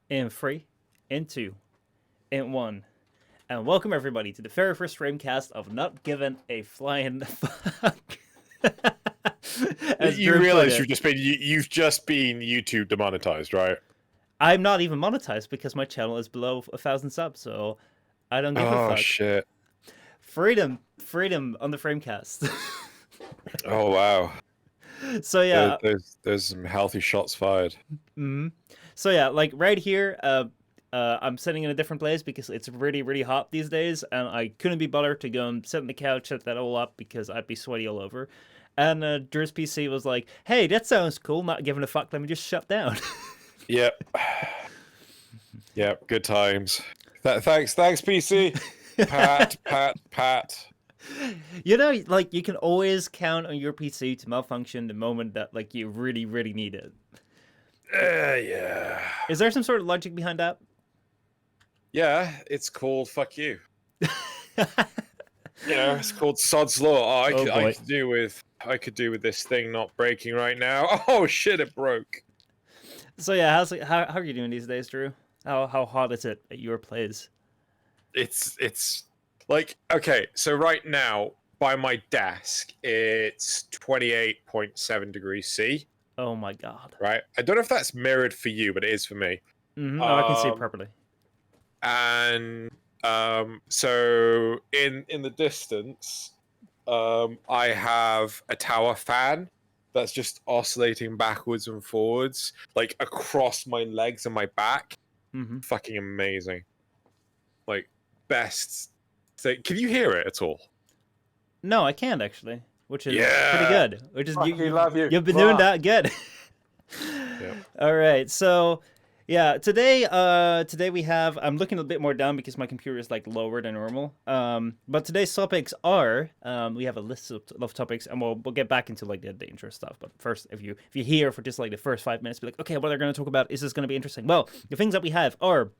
In three, in two, in one. And welcome everybody to the very first FrameCast of Not Given a Flying Fuck. As You Drew put realize it. you've just been YouTube demonetized, right? I'm not even monetized because my channel is below 1,000 subs, so I don't give a Oh fuck. shit! Freedom on the FrameCast. Oh wow! So yeah, There's some healthy shots fired. So yeah, like right here, I'm sitting in a different place because it's really, really hot these days, and I couldn't be bothered to go and sit on the couch, set that all up because I'd be sweaty all over. And Drew's PC was like, "Hey, that sounds cool. Not giving a fuck. Let me just shut down." Yep. Yep. Good times. Thanks, PC. Pat. You know, like you can always count on your PC to malfunction the moment that like you really, really need it. Yeah. Is there some sort of logic behind that? Yeah, it's called fuck you. It's called Sod's Law. I could do with this thing not breaking right now. Oh shit, it broke. So yeah, how are you doing these days, Drew? How hot is it at your place? It's like, okay, so right now by my desk it's 28.7 degrees C. Oh my god. Right? I don't know if that's mirrored for you, but it is for me. No, I can see it properly. And so in the distance, I have a tower fan that's just oscillating backwards and forwards, like across my legs and my back. Fucking amazing. Like, best thing. Can you hear it at all? No, I can't actually, which is pretty good. Which is love you. You've been doing that good. Yep. All right, so yeah, today we have. I'm looking a bit more down because my computer is like lower than normal. But today's topics are we have a list of topics, and we'll get back into like the dangerous stuff. But first, if you're here for just like the first 5 minutes, be like, okay, what are they going to talk about? Is this going to be interesting? Well, the things that we have are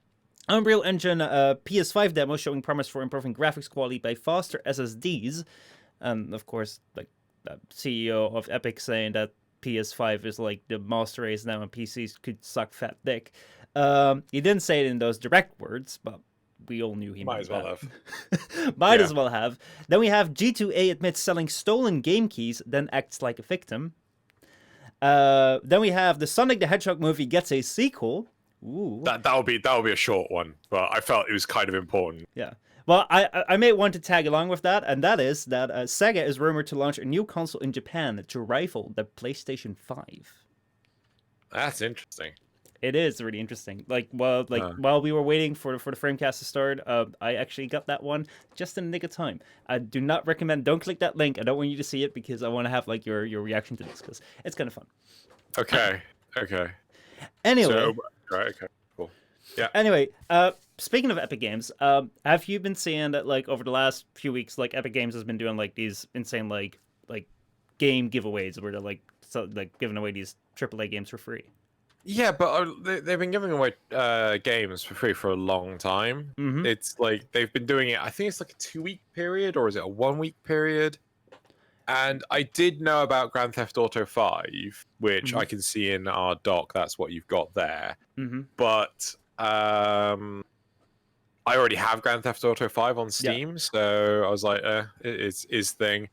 Unreal Engine PS5 demo showing promise for improving graphics quality by faster SSDs, and of course, like the CEO of Epic saying that PS5 is like the master race now, and PCs could suck fat dick. He didn't say it in those direct words, but we all knew he might as well have. Might as well have. Then we have G2A admits selling stolen game keys, then acts like a victim. Then we have the Sonic the Hedgehog movie gets a sequel. Ooh. That'll be a short one, but I felt it was kind of important. Yeah. Well, I may want to tag along with that, and that is that Sega is rumored to launch a new console in Japan to rival the PlayStation 5. That's interesting. It is really interesting. While we were waiting for the FrameCast to start, I actually got that one just in the nick of time. I do not recommend. Don't click that link. I don't want you to see it because I want to have like your reaction to this because it's kind of fun. Okay. Anyway. So, right. Okay. Cool. Yeah. Anyway, speaking of Epic Games, have you been seeing that like over the last few weeks, like Epic Games has been doing like these insane like game giveaways where they're giving away these AAA games for free? Yeah, but they've been giving away games for free for a long time. It's like they've been doing it. I think it's like a 2-week period, or is it a 1-week period? And I did know about Grand Theft Auto 5, which I can see in our doc. That's what you've got there. But I already have Grand Theft Auto 5 on Steam, so I was like, it's his thing.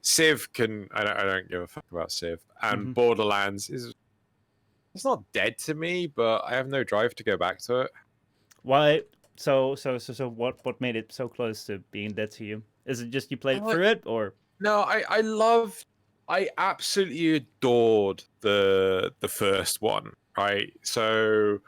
Civ I don't give a fuck about Civ. And Borderlands it's not dead to me, but I have no drive to go back to it. Why? So what made it so close to being dead to you? Is it just you played through it, or? No, I absolutely adored the first one, right? So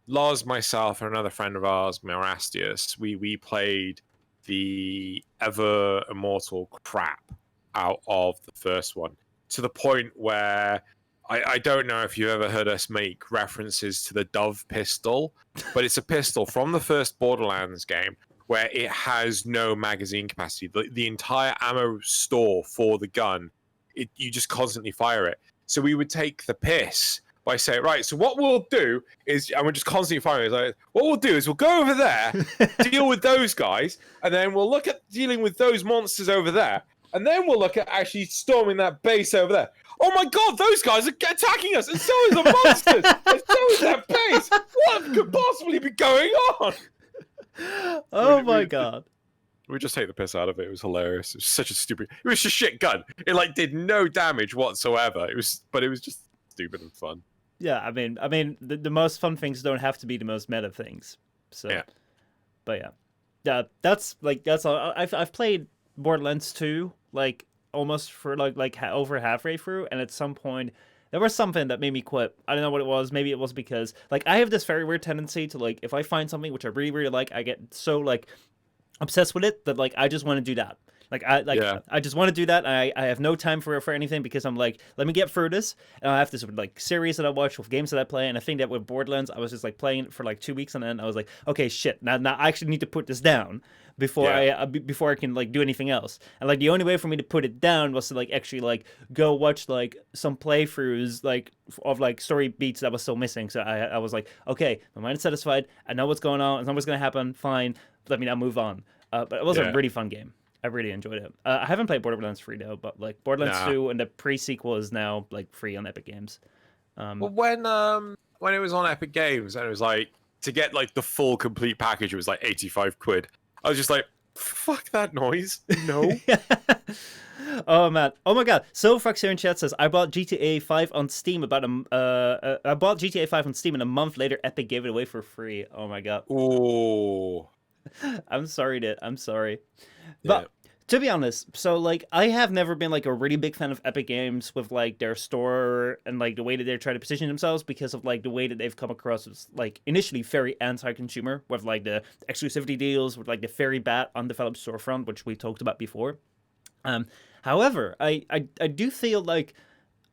Lars, myself, and another friend of ours, Mirastius, we played the ever immortal crap out of the first one, to the point where I don't know if you've ever heard us make references to the Dove pistol, but it's a pistol from the first Borderlands game where it has no magazine capacity. The entire ammo store for the gun, you just constantly fire it. So we would take the piss by saying, right, so what we'll do is, and we're just constantly firing, it's like, what we'll do is we'll go over there, deal with those guys, and then we'll look at dealing with those monsters over there, and then we'll look at actually storming that base over there. Oh my god, those guys are attacking us, and so is the monsters, and so is that base. What could possibly be going on? Oh my god. We just take the piss out of it. It was hilarious. It was such a stupid. It was a shit gun. It like did no damage whatsoever. It was just stupid and fun. Yeah, I mean, the most fun things don't have to be the most meta things. So, Yeah. But yeah, that's all. I've played Borderlands 2 like almost for over halfway through, and at some point there was something that made me quit. I don't know what it was. Maybe it was because like I have this very weird tendency to like if I find something which I really really like, I get so like obsessed with it that like I just want to do that. I just want to do that. I have no time for anything because I'm like, let me get through this. And I have this like series that I watch with games that I play, and I think that with Borderlands, I was just like playing it for like 2 weeks, and then I was like, okay, shit, now I actually need to put this down before I can like do anything else. And like the only way for me to put it down was to like actually like go watch like some playthroughs like of like story beats that was still missing. So I was like, okay, my mind is satisfied. I know what's going on. I know what's gonna happen. Fine, let me now move on. But it was a really fun game. I really enjoyed it. I haven't played Borderlands 3 though, but like Borderlands 2 and the pre-sequel is now like free on Epic Games. Well, when it was on Epic Games and it was like to get like the full complete package, it was like 85 quid. I was just like, fuck that noise. No. Oh man. Oh my god. So Fox here in chat says I bought GTA 5 on Steam I bought GTA 5 on Steam and a month later Epic gave it away for free. Oh my god. Oh. I'm sorry. But to be honest, so like I have never been like a really big fan of Epic Games with like their store and like the way that they're trying to position themselves because of like the way that they've come across as like initially very anti-consumer with like the exclusivity deals with like the very bad undeveloped storefront, which we talked about before. However, I do feel like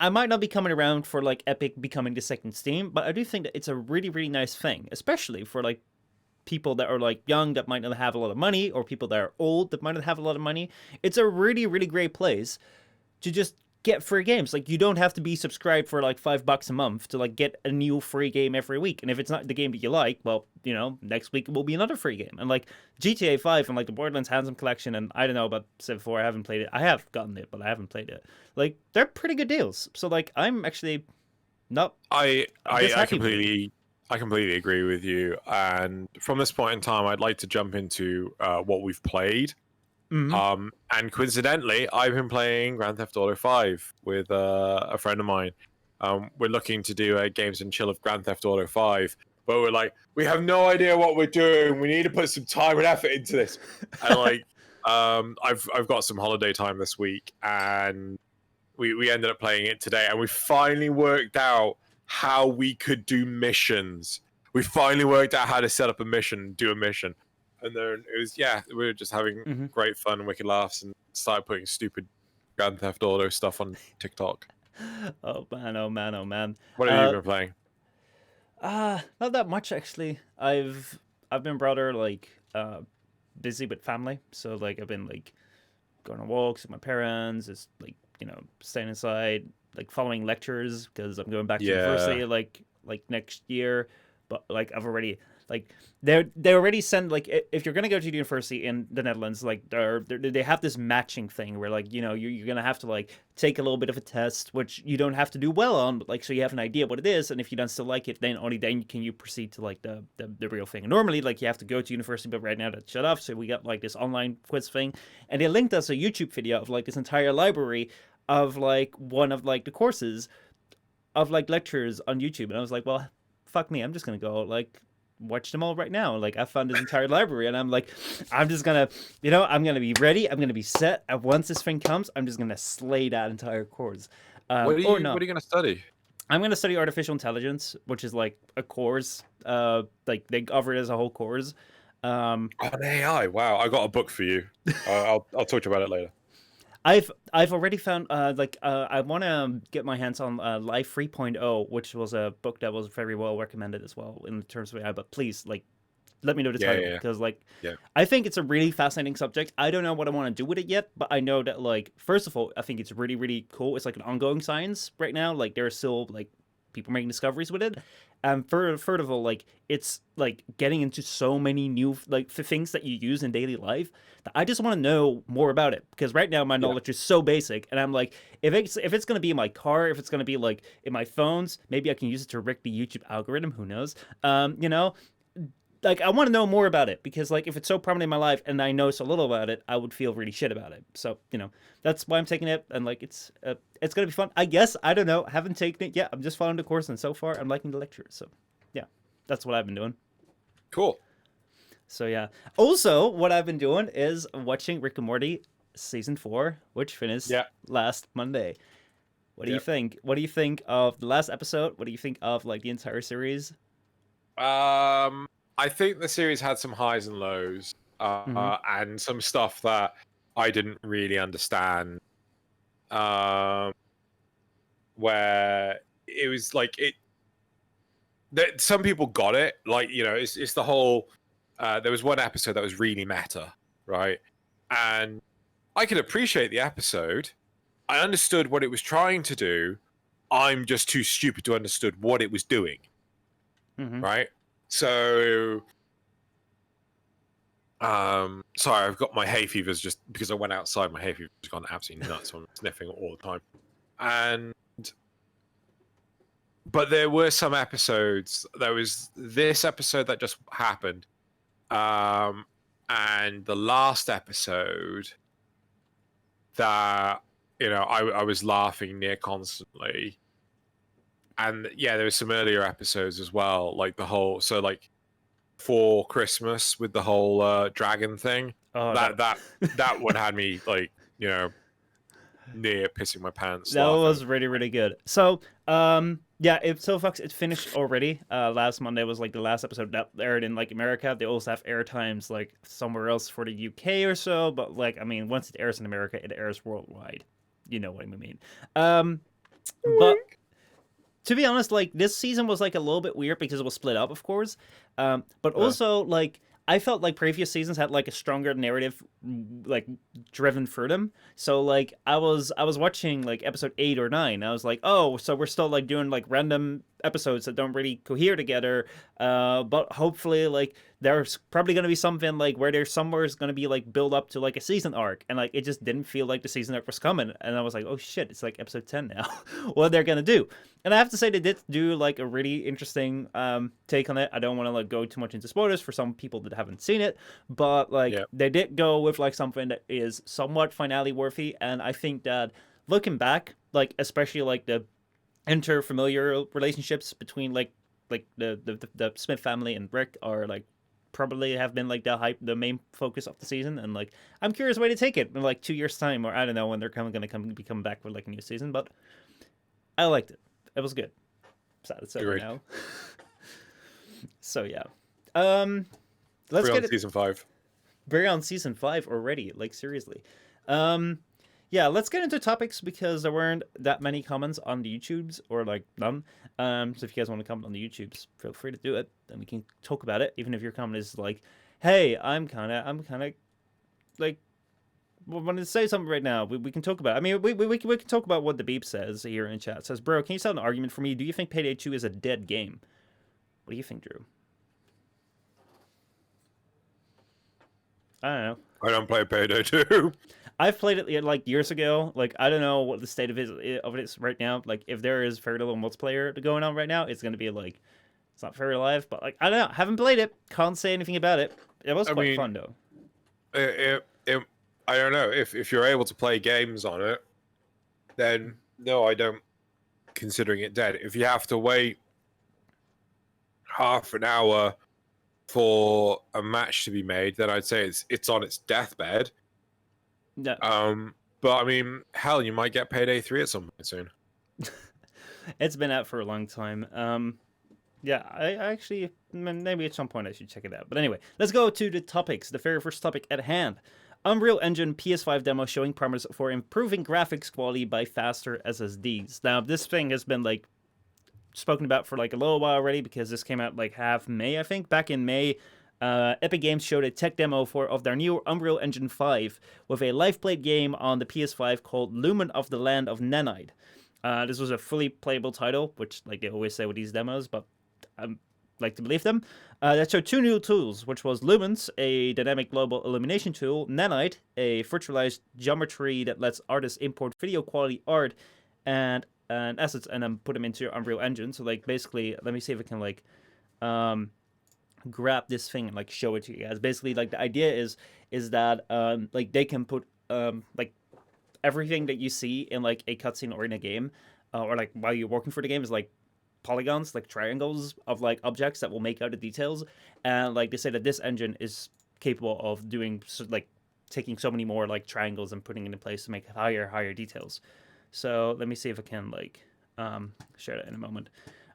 I might not be coming around for like Epic becoming the second Steam, but I do think that it's a really, really nice thing, especially for like people that are like young that might not have a lot of money, or people that are old that might not have a lot of money. It's a really, really great place to just get free games. Like you don't have to be subscribed for like $5 a month to like get a new free game every week. And if it's not the game that you like, well, you know, next week it will be another free game. And like GTA 5 and like the Borderlands Handsome Collection, and I don't know about Civ 4, I haven't played it. I have gotten it, but I haven't played it. Like they're pretty good deals. So like I'm actually not. I completely agree with you. And from this point in time, I'd like to jump into what we've played. Mm-hmm. And coincidentally, I've been playing Grand Theft Auto 5 with a friend of mine. We're looking to do a Games and Chill of Grand Theft Auto 5, but we're like, we have no idea what we're doing. We need to put some time and effort into this. And like, I've got some holiday time this week, and we ended up playing it today, and we finally worked out how we could do missions. We finally worked out how to set up a mission, do a mission. And then it was, we were just having great fun and wicked laughs and started putting stupid Grand Theft Auto stuff on TikTok. Oh man. What have you been playing? Not that much actually. I've been rather like busy with family. So like I've been like going on walks with my parents, just like, you know, staying inside, like following lectures because I'm going back to university like next year. But like I've already like they already send like if you're gonna go to the university in the Netherlands, like they have this matching thing where like, you know, you're gonna have to like take a little bit of a test which you don't have to do well on, but like so you have an idea what it is, and if you don't still like it, then only then can you proceed to like the real thing. And normally like you have to go to university, but right now that's shut off, so we got like this online quiz thing, and they linked us a YouTube video of like this entire library of like one of like the courses of like lectures on YouTube, and I was like, well, fuck me, I'm just gonna go like watch them all right now. Like I found this entire library, and I'm like, I'm just gonna, you know, I'm gonna be ready, I'm gonna be set, and once this thing comes, I'm just gonna slay that entire course. What are you gonna study? I'm gonna study artificial intelligence, which is like a course. Like they offer it as a whole course. On AI. Wow, I got a book for you. I'll talk to you about it later. I've already found I want to get my hands on Life 3.0, which was a book that was very well recommended as well in terms of AI. But please, like, let me know the title because I think it's a really fascinating subject. I don't know what I want to do with it yet, but I know that like first of all, I think it's really really cool. It's like an ongoing science right now. Like there are still like people making discoveries with it. And third of all, like it's like getting into so many new like things that you use in daily life that I just want to know more about it, because right now my Yeah. knowledge is so basic, and I'm like, if it's gonna be in my car, if it's gonna be like in my phones, maybe I can use it to rig the YouTube algorithm. Who knows? You know, like I want to know more about it, because like if it's so prominent in my life and I know so little about it, I would feel really shit about it. So that's why I'm taking it, and like it's gonna be fun, I guess. I don't know. I haven't taken it yet. I'm just following the course, and so far I'm liking the lectures. So yeah, that's what I've been doing. Cool. So yeah. Also, what I've been doing is watching Rick and Morty season 4, which finished Yeah. last Monday. What do you Yep. think? What do you think of the last episode? What do you think of like the entire series? I think the series had some highs and lows, Mm-hmm. and some stuff that I didn't really understand. Where it was like that some people got it, like it's the whole. There was one episode that was really meta, right? And I could appreciate the episode. I understood what it was trying to do. I'm just too stupid to understood what it was doing, Mm-hmm. right? So, sorry, I've got my hay fevers just because I went outside. My hay fever's gone absolutely nuts. So I'm sniffing all the time. But there were some episodes. There was this episode that just happened, and the last episode that I was laughing near constantly. And yeah, there was some earlier episodes as well, like the whole like for Christmas with the whole dragon thing. Oh, That one had me like near pissing my pants that laughing. was really, really good. So, yeah, it finished already. Last Monday was like the last episode that aired in like America. They also have air times like somewhere else for the UK or so, but like I mean, once it airs in America, it airs worldwide. You know what I mean? But to be honest, like this season was like a little bit weird because it was split up, of course. But also like I felt like previous seasons had like a stronger narrative, like driven through them. So like I was watching like episode 8 or 9. I was like, oh, so we're still like doing like random episodes that don't really cohere together. But hopefully like there's probably gonna be something like where there's somewhere is gonna be like build up to like a season arc, and like it just didn't feel like the season arc was coming. And I was like, oh shit, it's like episode 10 now. What they're gonna do? And I have to say they did do like a really interesting take on it. I don't want to like go too much into spoilers for some people that haven't seen it, but like Yeah. they did go with like something that is somewhat finale worthy. And I think that looking back, like especially like the interfamiliar relationships between like the Smith family and Rick are like probably have been like the main focus of the season. And like I'm curious where they take it in like 2 years time, or I don't know when they're gonna be coming back with like a new season. But I liked it. It was good. Sad it's over Agreed. now. So yeah. Let's We're get on it. season 5. We're on season 5 already. Like seriously. Yeah, let's get into topics because there weren't that many comments on the YouTubes, or like none. So if you guys want to comment on the YouTubes, feel free to do it. Then we can talk about it. Even if your comment is like, "Hey, I'm kind of like wanted to say something right now." We can talk about it. I mean, we can talk about what the beep says here in chat. It says, bro, can you start an argument for me? Do you think Payday 2 is a dead game? What do you think, Drew? I don't know. I don't play Payday 2. I've played it like years ago. Like I don't know what the state of it is right now. Like if there is very little multiplayer going on right now, it's gonna be like it's not very live. But like I don't know. Haven't played it. Can't say anything about it. It was quite fun though. I don't know if you're able to play games on it, then no, I don't considering it dead. If you have to wait half an hour for a match to be made, then I'd say it's on its deathbed. Yeah. But I mean, hell, you might get Payday 3 at some point soon. It's been out for a long time. Yeah, I actually maybe at some point I should check it out. But anyway, let's go to the topics. The very first topic at hand. Unreal Engine PS5 demo showing promise for improving graphics quality by faster SSDs. Now, this thing has been like spoken about for like a little while already because this came out like half May, I think. Back in May, Epic Games showed a tech demo of their new Unreal Engine 5 with a live played game on the PS5 called Lumen of the Land of Nanite. This was a fully playable title, which like they always say with these demos, but I like to believe them. That showed two new tools, which was Lumens, a dynamic global illumination tool, Nanite, a virtualized geometry that lets artists import video quality art and assets and then put them into your Unreal Engine. So like basically, let me see if I can like grab this thing and like show it to you guys. Basically, like the idea is that like they can put like everything that you see in like a cutscene or in a game, or like while you're working for the game is like polygons, like triangles of like objects that will make out the details. And like they say that this engine is capable of doing like taking so many more like triangles and putting it in place to make higher details. So let me see if I can like share that in a moment.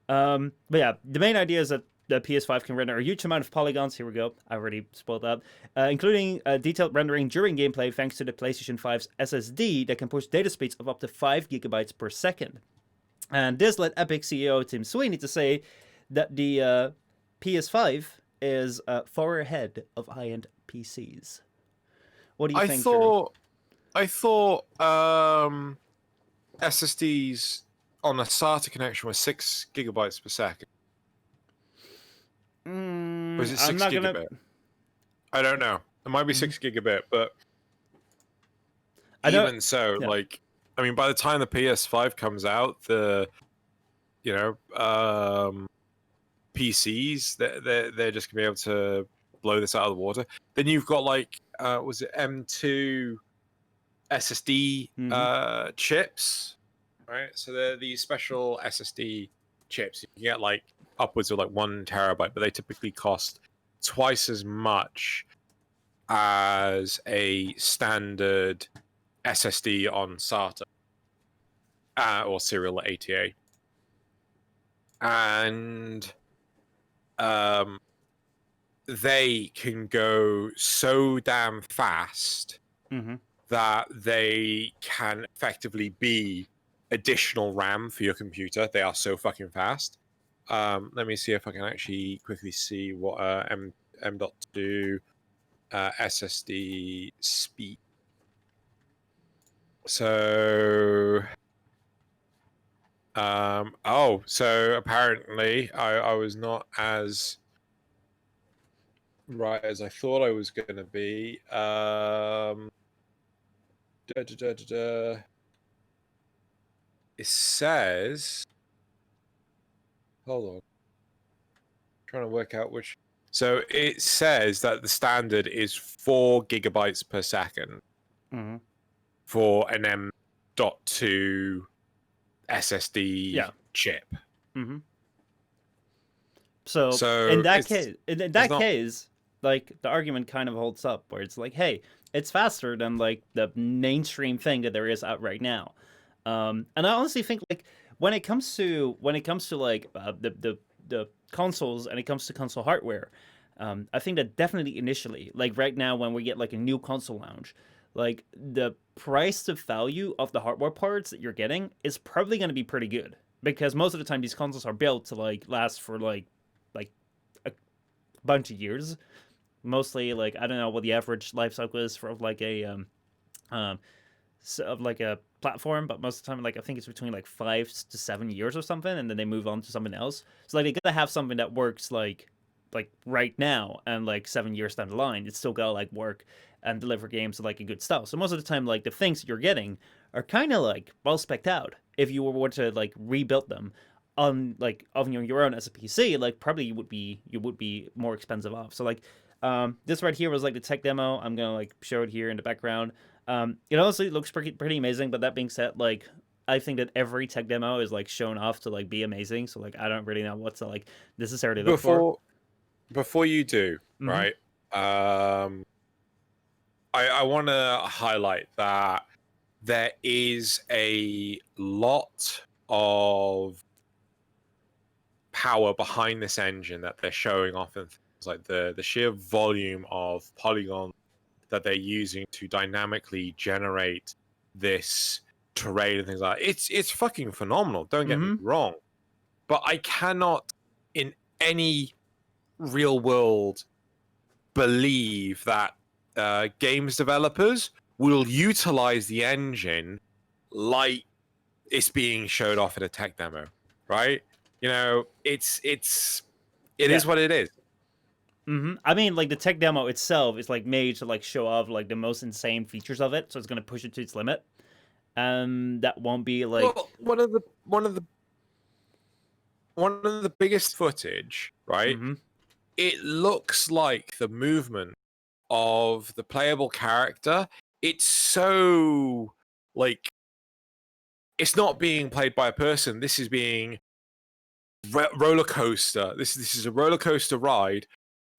But yeah, the main idea is that the PS5 can render a huge amount of polygons. Here we go. I already spoiled that. Including detailed rendering during gameplay thanks to the PlayStation 5's SSD that can push data speeds of up to 5 gigabytes per second. And this led Epic CEO Tim Sweeney to say that the PS5 is far ahead of high-end PCs. What do you think, Jordan? I thought SSDs on a SATA connection was 6 gigabytes per second. Or is it 6 I'm not gigabit? gonna... I don't know. It might be 6 gigabit, but I don't... even so, yeah. like, I mean, by the time the PS5 comes out, the PCs they're just gonna be able to blow this out of the water. Then you've got like, was it M2 SSD chips, right? So they're these special SSD chips. You can get like upwards of like 1 terabyte, but they typically cost twice as much as a standard SSD on SATA or serial ATA, and they can go so damn fast that they can effectively be additional RAM for your computer. They are so fucking fast. Let me see if I can actually quickly see what M.2 SSD speed. So, so apparently I was not as right as I thought I was going to be. It says, hold on, I'm trying to work out which. So it says that the standard is 4 gigabytes per second for an M.2 SSD chip. So in that case, like the argument kind of holds up, where it's like, hey, it's faster than like the mainstream thing that there is out right now. And I honestly think like when it comes to like the consoles and it comes to console hardware, I think that definitely initially, like right now when we get like a new console launch, like the price to value of the hardware parts that you're getting is probably going to be pretty good, because most of the time these consoles are built to like last for like a bunch of years. Mostly like I don't know what the average life cycle is for like a of like a platform, but most of the time like I think it's between like 5 to 7 years or something, and then they move on to something else. So like they gotta have something that works like right now, and like 7 years down the line it's still gotta like work and deliver games with like a good style. So most of the time like the things that you're getting are kind of like well specced out. If you were to like rebuild them on like of your own as a PC, like probably you would be more expensive off. So like this right here was like the tech demo. I'm gonna like show it here in the background. It honestly looks pretty amazing. But that being said, like I think that every tech demo is like shown off to like be amazing. So like I don't really know what to like necessarily look for. Before you do, right? I want to highlight that there is a lot of power behind this engine that they're showing off, and things like the sheer volume of polygons that they're using to dynamically generate this terrain and things like that. It's fucking phenomenal. Don't get me wrong, but I cannot in any real world believe that games developers will utilize the engine like it's being showed off in a tech demo, right? You know, it is what it is. I mean, like the tech demo itself is like made to like show off like the most insane features of it, so it's gonna push it to its limit. That won't be like Well, one of the biggest footage, right? It looks like the movement of the playable character. It's so like it's not being played by a person. This is being roller coaster. This is a roller coaster ride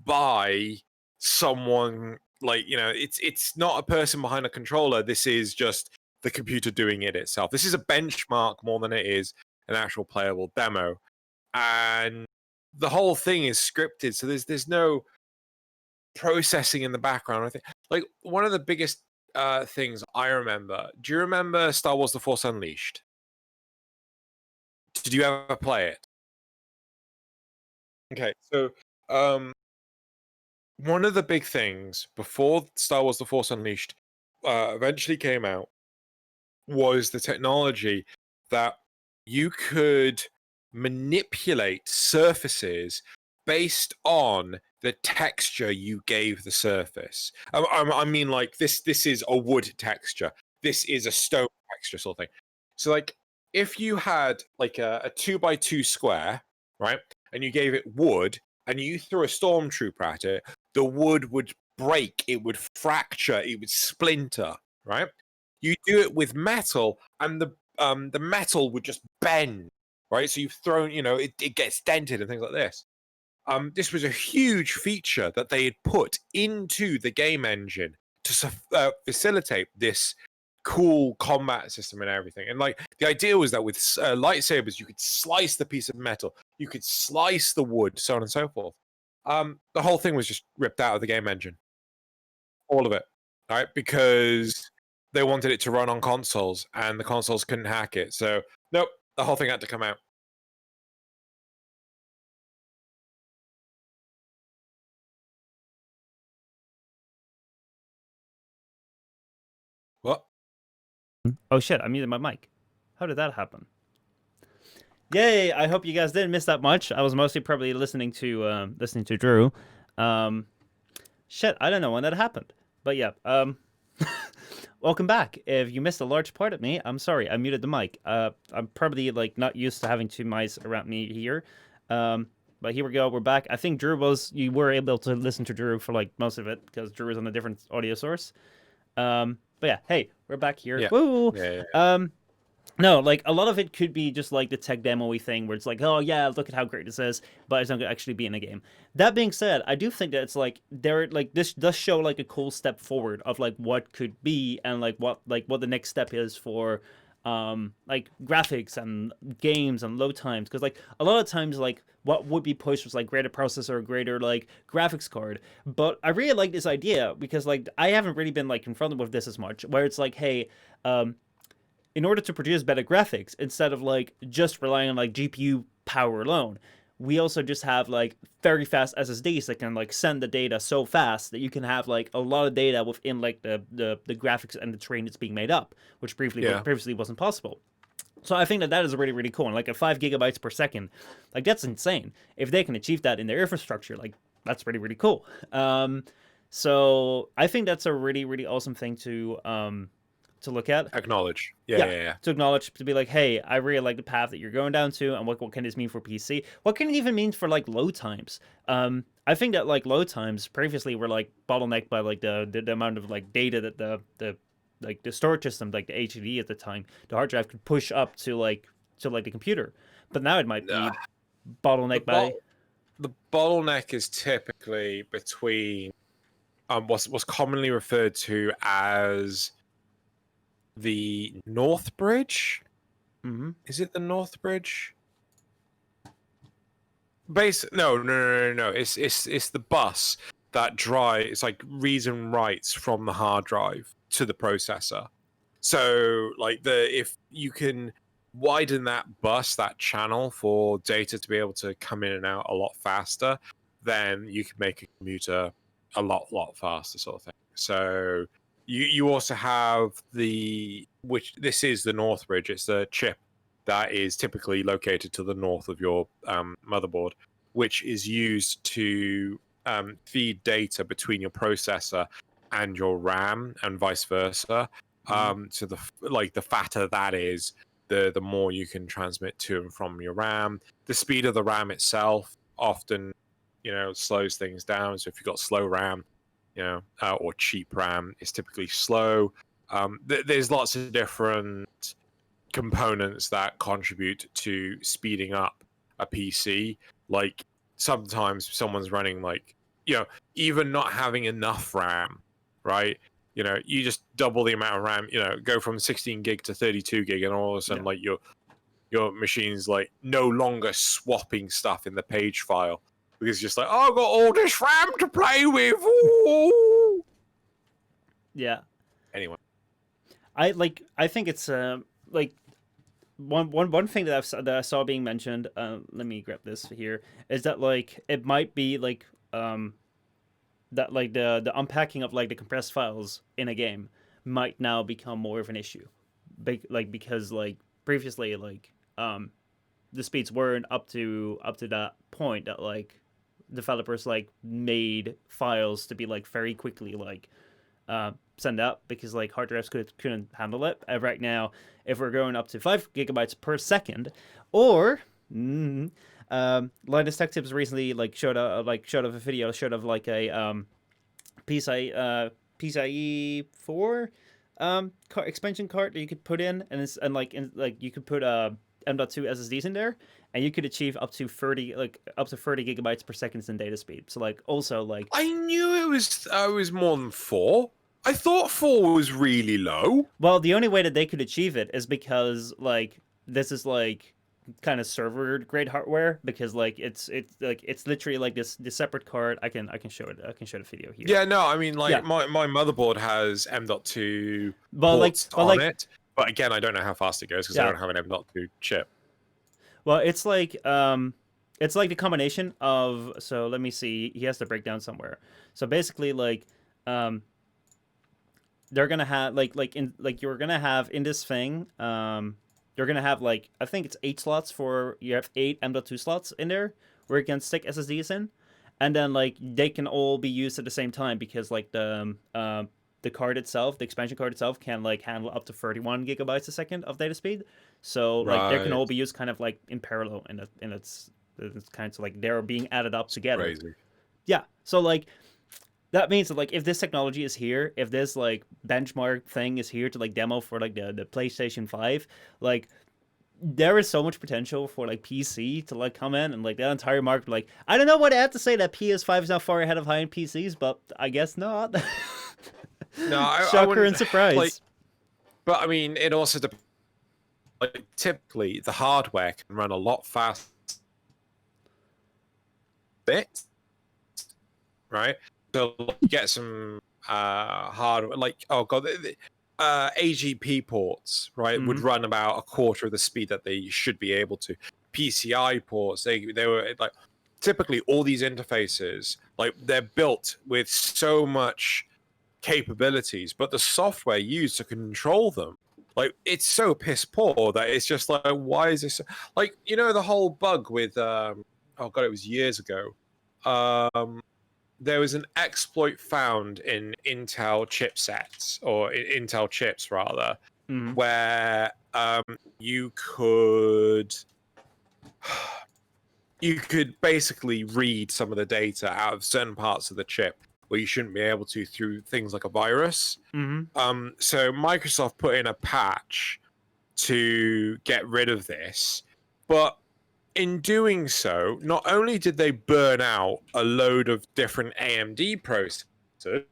by someone. Like, you know, it's not a person behind a controller. This is just the computer doing it itself. This is a benchmark more than it is an actual playable demo, and the whole thing is scripted. So there's no processing in the background. I think like one of the biggest things I remember. Do you remember Star Wars: The Force Unleashed? Did you ever play it? Okay, so one of the big things before Star Wars: The Force Unleashed eventually came out was the technology that you could manipulate surfaces based on the texture you gave the surface. I mean, like this is a wood texture. This is a stone texture sort of thing. So, like, if you had like a 2x2 square, right, and you gave it wood, and you threw a stormtrooper at it, the wood would break, it would fracture, it would splinter, right? You do it with metal, and the metal would just bend, right? So you've thrown, you know, it gets dented and things like this. This was a huge feature that they had put into the game engine to facilitate this cool combat system and everything. And like the idea was that with lightsabers, you could slice the piece of metal, you could slice the wood, so on and so forth. The whole thing was just ripped out of the game engine, all of it, right? Because they wanted it to run on consoles, and the consoles couldn't hack it. So nope, the whole thing had to come out. What? oh shit, I muted my mic. How did that happen? Yay! I hope you guys didn't miss that much. I was mostly probably listening to Drew. Shit, I don't know when that happened, but yeah. Welcome back. If you missed a large part of me, I'm sorry. I muted the mic. I'm probably like not used to having two mics around me here. But here we go. We're back. I think you were able to listen to Drew for like most of it because Drew is on a different audio source. But yeah, hey, we're back here. Yeah. Woo! Yeah. No, like a lot of it could be just like the tech demo-y thing where it's like, oh yeah, look at how great this is, but it's not gonna actually be in a game. That being said, I do think that it's like this does show like a cool step forward of like what could be and like what the next step is for like graphics and games and load times, because like a lot of times like what would be pushed was like greater processor, greater like graphics card. But I really like this idea because like I haven't really been like confronted with this as much, where it's like, hey, in order to produce better graphics, instead of like just relying on like GPU power alone, we also just have like very fast SSDs that can like send the data so fast that you can have like a lot of data within like the graphics and the terrain that's being made up, which previously wasn't possible. So I think that is really, really cool. And like a 5 gigabytes per second, like that's insane. If they can achieve that in their infrastructure, like that's really, really cool. So I think that's a really, really awesome thing to look at. Acknowledge. Yeah. To acknowledge, to be like, hey, I really like the path that you're going down to, and what can this mean for PC? What can it even mean for like load times? I think that like load times previously were like bottlenecked by like the amount of like data that the storage system, like the HDD at the time, the hard drive could push up to the computer. But now it might be bottlenecked by the bottleneck is typically between what's commonly referred to as the North Bridge. Mm-hmm. Is it the North Bridge? No. It's the bus that it's like reads and writes from the hard drive to the processor. So like if you can widen that bus, that channel for data to be able to come in and out a lot faster, then you can make a computer a lot faster, sort of thing. So You also have which this is the North Bridge. It's a chip that is typically located to the north of your motherboard, which is used to feed data between your processor and your RAM, and vice versa. So the fatter that is, the more you can transmit to and from your RAM. The speed of the RAM itself often, slows things down. So if you've got slow RAM, or cheap RAM, it's typically slow. There's lots of different components that contribute to speeding up a PC. Like sometimes someone's running even not having enough RAM, right? You just double the amount of RAM, go from 16 gig to 32 gig, and all of a sudden, your machine's no longer swapping stuff in the page file because it's just oh, I've got all this RAM to play with. Ooh. Yeah. Anyway, I think it's one thing that I saw being mentioned. Let me grab this here. Is that it might be that the unpacking of the compressed files in a game might now become more of an issue, because previously the speeds weren't up to that point that developers made files to be very quickly send out because hard drives couldn't handle it. Right now, if we're going up to 5 gigabytes per second, or Linus Tech Tips recently showed a video of a PCIe 4 expansion card that you could put in, and you could put M.2 SSDs in there, and you could achieve up to 30 gigabytes per second in data speed. So also I knew it was more than 4. I thought 4 was really low. Well, the only way that they could achieve it is because this is kind of server grade hardware, because it's literally this separate card. I can show it. I can show the video here. Yeah, no, I mean my motherboard has M.2 well, ports on it, but again, I don't know how fast it goes because I don't have an M.2 chip. Well, it's the combination of. So let me see. He has the breakdown somewhere. So basically, they're gonna have you're gonna have in this thing. You're gonna have I think it's 8 slots for you have 8 M.2 slots in there where you can stick SSDs in, and then they can all be used at the same time because the card itself, the expansion card itself, can handle up to 31 gigabytes a second of data speed. So they can all be used kind of in parallel, and it's kind of they're being added up together. Crazy. Yeah. So that means that if this technology is here, if this benchmark thing is here to demo for the PlayStation 5, there is so much potential for PC to come in and the entire market I don't know what I have to say that PS5 is now far ahead of high-end PCs, but I guess not. No, shocker and surprise. But I mean, it also depends. Typically the hardware can run a lot faster bits, right? So you get some hardware AGP ports, right, would run about a quarter of the speed that they should be able to. PCI ports, they were typically all these interfaces, they're built with so much capabilities, but the software used to control them, it's so piss poor that it's just why is this the whole bug with oh god, it was years ago. There was an exploit found in Intel chipsets, or Intel chips rather, where you could basically read some of the data out of certain parts of the chip where you shouldn't be able to through things like a virus. So Microsoft put in a patch to get rid of this, but in doing so, not only did they burn out a load of different AMD processors,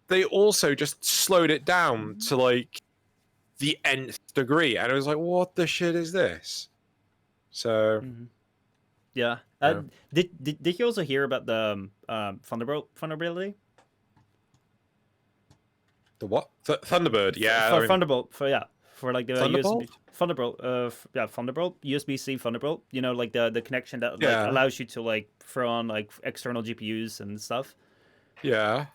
they also just slowed it down to the nth degree, and it was what the shit is this? So yeah. Did you also hear about the Thunderbolt vulnerability? The what? Thunderbird, yeah. For Thunderbolt, for the Thunderbolt? USB Thunderbolt, Thunderbolt, USB-C Thunderbolt. The connection that allows you to throw on external GPUs and stuff. Yeah.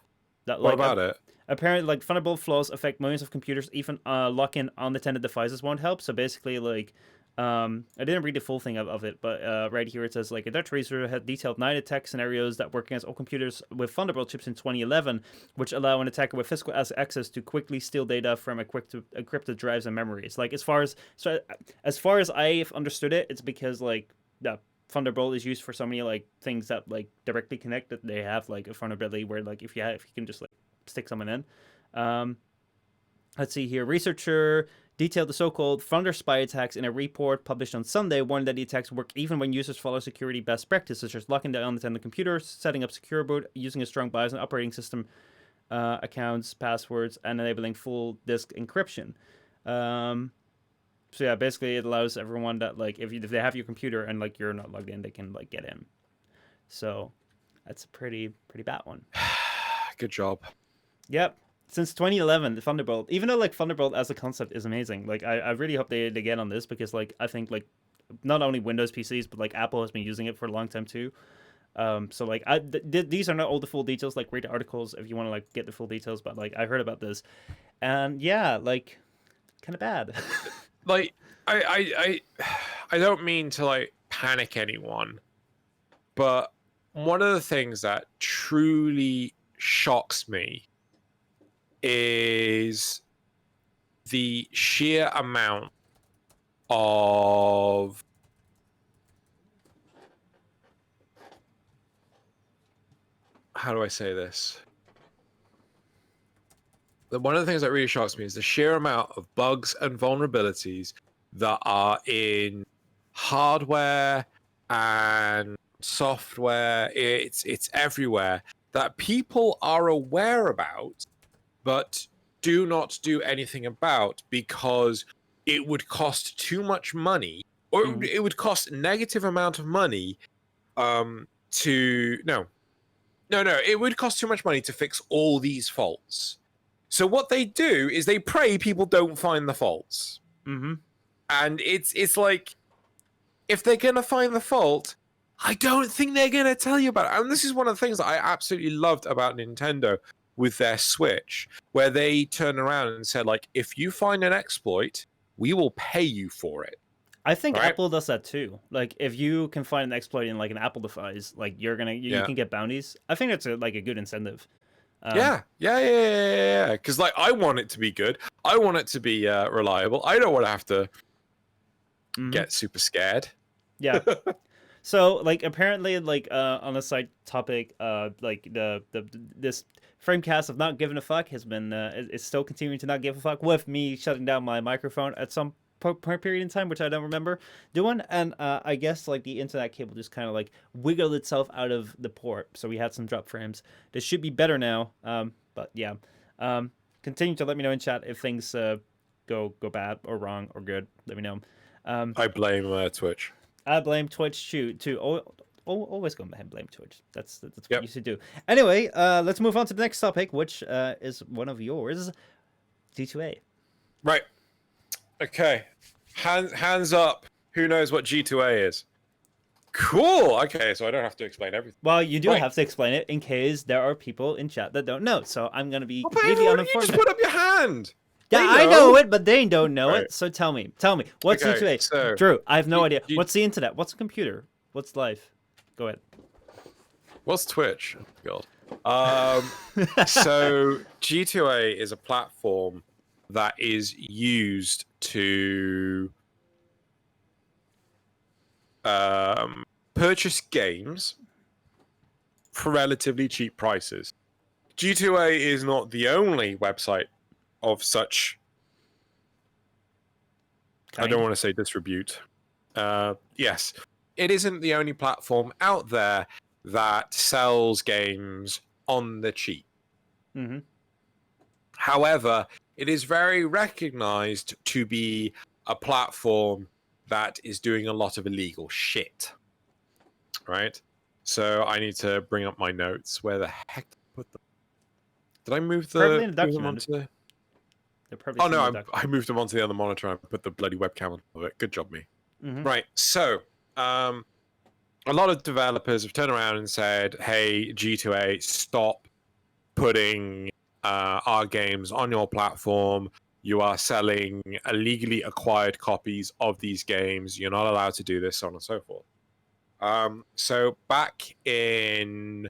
That what about it? apparently, like Thunderbolt flaws affect millions of computers. Even lock-in unattended devices won't help. So basically, like, I didn't read the full thing of it, but right here it says like a Dutch researcher had detailed 9 attack scenarios that work against all computers with Thunderbolt chips in 2011, which allow an attacker with physical access to quickly steal data from encrypted drives and memories. Like as far as I've understood it, it's because like the Thunderbolt is used for so many like things that like directly connect that they have like a vulnerability where like if you can just like stick someone in. Let's see here. Researcher detailed the so-called Thunder spy attacks in a report published on Sunday, warning that the attacks work even when users follow security best practices, such as locking down unattended computers, setting up secure boot, using a strong BIOS on operating system accounts, passwords, and enabling full disk encryption. So yeah, basically it allows everyone that like if they have your computer and like you're not logged in, they can like get in. So that's a pretty bad one. Good job. Yep. Since 2011, the Thunderbolt, even though like Thunderbolt as a concept is amazing, like I really hope they get on this because like I think like not only Windows PCs but like Apple has been using it for a long time too. So like these are not all the full details. Like read the articles if you want to like get the full details. But like I heard about this, and yeah, like kind of bad. Like I don't mean to like panic anyone, but one of the things that truly shocks me is the sheer amount of how do I say this? One of the things that really shocks me is the sheer amount of bugs and vulnerabilities that are in hardware and software. It's everywhere that people are aware about, but do not do anything about because it would cost too much money, or it would cost a negative amount of money it would cost too much money to fix all these faults. So what they do is they pray people don't find the faults. And it's like, if they're going to find the fault, I don't think they're going to tell you about it. And this is one of the things that I absolutely loved about Nintendo with their Switch, where they turned around and said, like, if you find an exploit, we will pay you for it. I think Apple does that too. Like, if you can find an exploit in like an Apple device, like you can get bounties. I think that's a good incentive. Yeah. Because like I want it to be good. I want it to be reliable. I don't want to have to get super scared. Yeah. So like apparently like on a side topic, like this FrameCast of not giving a fuck has been is still continuing to not give a fuck with me shutting down my microphone at some period in time, which I don't remember doing, and I guess like the internet cable just kind of like wiggled itself out of the port, so we had some drop frames. This should be better now, but yeah, continue to let me know in chat if things go bad or wrong or good. Let me know. I blame Twitch. I blame Twitch too. Always go ahead and blame Twitch. That's what you should do. Anyway, let's move on to the next topic, which is one of yours, G2A. Right. Okay, hands up. Who knows what G2A is? Cool. Okay, so I don't have to explain everything. Well, you do have to explain it in case there are people in chat that don't know. So I'm gonna be completely uninformed. You just put up your hand. Yeah, I know it, but they don't know it. So tell me, what's G2A? So, Drew, I have no idea. What's the internet? What's a computer? What's life? Go ahead. What's Twitch? Oh, God. So G2A is a platform that is used to purchase games for relatively cheap prices. G2A is not the only website of such. I don't want to say distribute. Yes, it isn't the only platform out there that sells games on the cheap. However, it is very recognized to be a platform that is doing a lot of illegal shit. Right? So I need to bring up my notes. Where the heck did I put them? Did I move them onto... Oh no, I moved them onto the other monitor and put the bloody webcam on top of it. Good job, me. Right, so a lot of developers have turned around and said, hey, G2A, stop putting our games on your platform. You are selling illegally acquired copies of these games. You're not allowed to do this, so on and so forth. So back in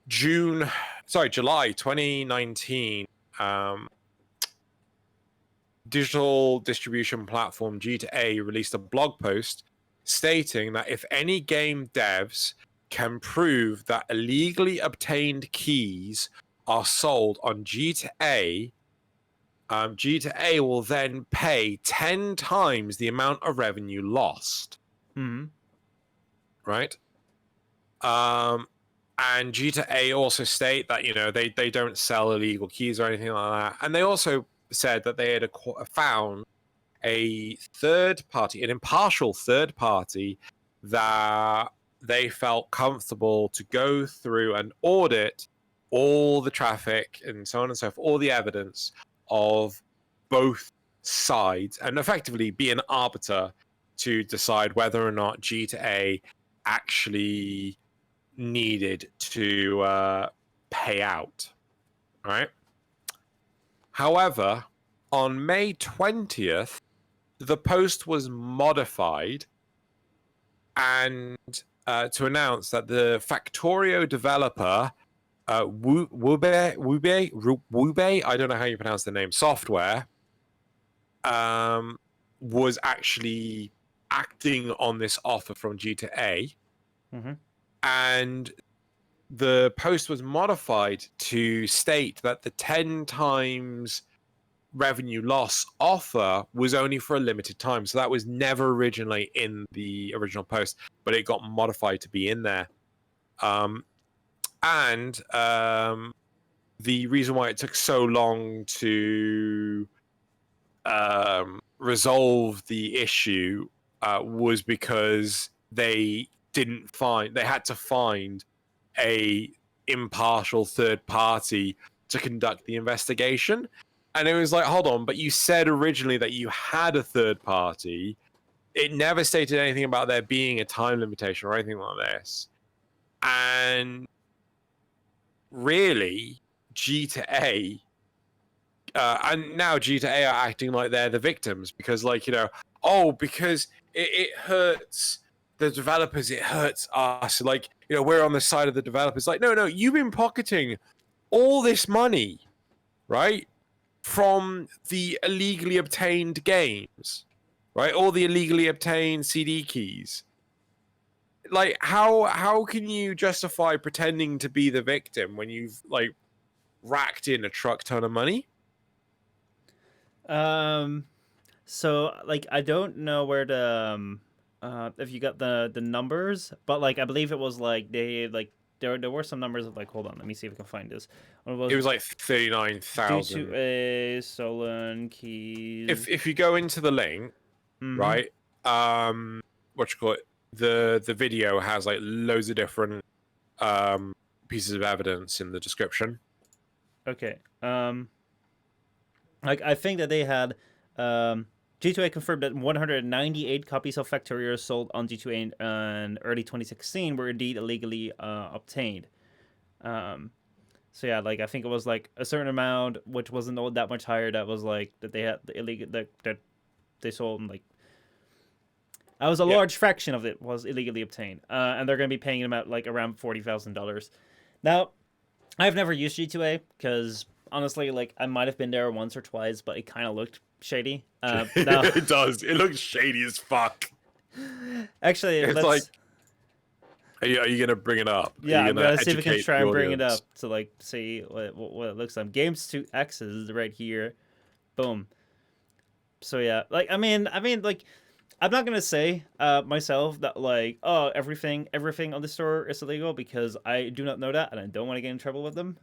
July 2019, digital distribution platform G2A released a blog post stating that if any game devs can prove that illegally obtained keys are sold on G2A, G2A will then pay 10 times the amount of revenue lost. Mm-hmm. Right? And G2A also state that, they don't sell illegal keys or anything like that. And they also said that they had found an impartial third party that they felt comfortable to go through and audit all the traffic and so on and so forth, all the evidence of both sides, and effectively be an arbiter to decide whether or not G2A actually needed to pay out. Right? However, on May 20th, the post was modified and to announce that the Factorio developer, Wube, I don't know how you pronounce the name, software, was actually acting on this offer from G2A. Mm-hmm. And the post was modified to state that the 10 times revenue loss offer was only for a limited time. So that was never originally in the original post, but it got modified to be in there. And the reason why it took so long to resolve the issue was because they had to find a impartial third party to conduct the investigation. And it was like, hold on, but you said originally that you had a third party. It never stated anything about there being a time limitation or anything like this. And really, G2A, and now G2A are acting like they're the victims because, because it hurts the developers, it hurts us. We're on the side of the developers. No, you've been pocketing all this money, right? From the illegally obtained games, right? All the illegally obtained CD keys. How can you justify pretending to be the victim when you've racked in a truck ton of money? So I don't know where to if you got the numbers, but I believe it was there were some numbers of hold on, let me see if I can find this. It was 39,000. Due to a stolen keys. If you go into the link, Mm-hmm. right? What you call it? The video has loads of different pieces of evidence in the description. Okay. I think that they had G2A confirmed that 198 copies of Factorio sold on G2A in early 2016 were indeed illegally obtained. So yeah, I think it was a certain amount, which wasn't all that much higher. That was that they had the illegal that they sold, and that was a large fraction of it was illegally obtained. And they're going to be paying them out around $40,000. Now, I've never used G2A because honestly, I might have been there once or twice, but it kind of looked shady. No. It does. It looks shady as fuck. Actually, it's Are you gonna bring it up? Yeah, I'm gonna see if we can try and bring it audience? up to see what it looks like. Games to X's right here, boom. So yeah, I'm not gonna say myself that everything on the store is illegal because I do not know that and I don't want to get in trouble with them.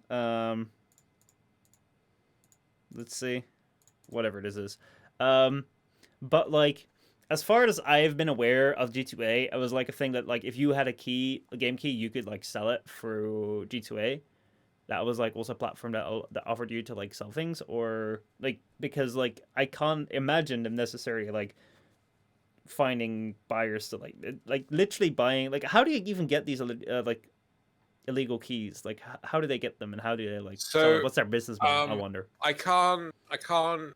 Let's see, whatever this is, but as far as I've been aware of G2A, it was a thing that if you had a game key, you could sell it through G2A. That was also a platform that offered you to sell things, or because I can't imagine them necessarily finding buyers to literally buying. How do you even get these illegal keys? Like, how do they get them, and how do they like sell it? So What's their business model? I um, wonder. I can't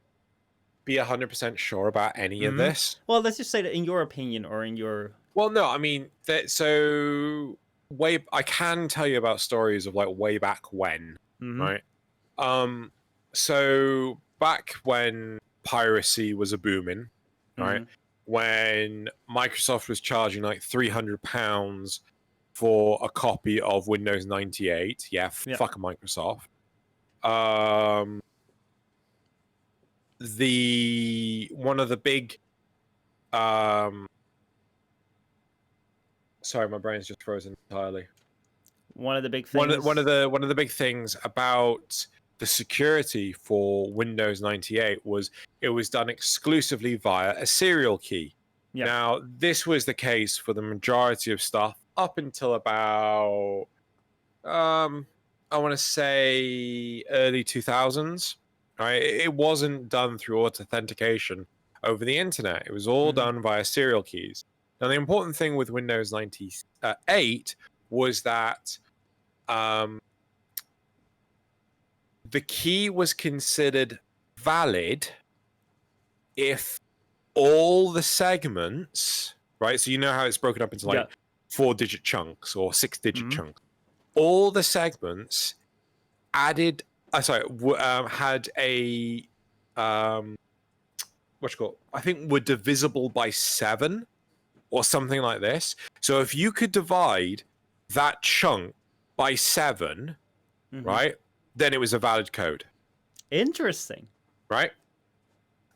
be 100% sure about any of Hmm. this. Well, let's just say that in your opinion or in your. Well, no, I mean that. So way I can tell you about stories of like way back when, Hmm. right? Um, so back when piracy was a booming, right? Hmm. When Microsoft was charging like £300 for a copy of Windows 98, yeah, Yeah. fuck Microsoft. Um, the one of the big, um, sorry, my brain's just frozen entirely. One of the big one things. one of the big things about the security for Windows 98 was it was done exclusively via a serial key. Yeah. Now, this was the case for the majority of stuff up until about I want to say early 2000s, right? It wasn't done through authentication over the internet. It was all Hmm. done via serial keys. Now, the important thing with Windows 98 was that um, the key was considered valid if all the segments, right? So you know how it's broken up into Yeah. like 4-digit chunks or 6-digit Hmm. chunks. All the segments added, had a what you call? I think were divisible by 7 or something like this. So if you could divide that chunk by 7, Hmm. right, then it was a valid code, Interesting. right?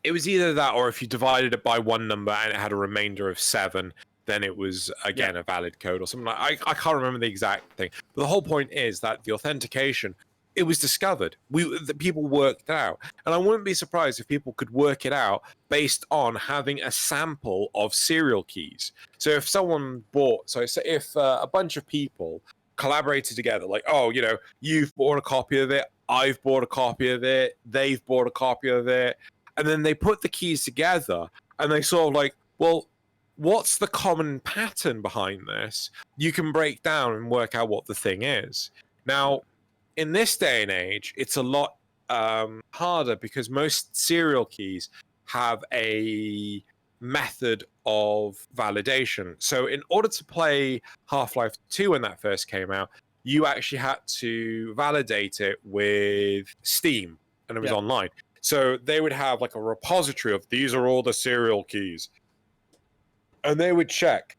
It was either that, or if you divided it by one number and it had a remainder of 7, then it was Yeah. again a valid code or something like. I can't remember the exact thing, but the whole point is that the authentication, it was discovered. The people worked it out, and I wouldn't be surprised if people could work it out based on having a sample of serial keys. So if someone bought, so if a bunch of people collaborated together, like, oh, you know, you've bought a copy of it, I've bought a copy of it, they've bought a copy of it, and then they put the keys together and they sort of like, well, what's the common pattern behind this? You can break down and work out what the thing is. Now, in this day and age, it's a lot harder because most serial keys have a method of validation. So, in order to play Half-Life 2 when that first came out, you actually had to validate it with Steam, and it was Yeah. online. So they would have like a repository of these are all the serial keys. And they would check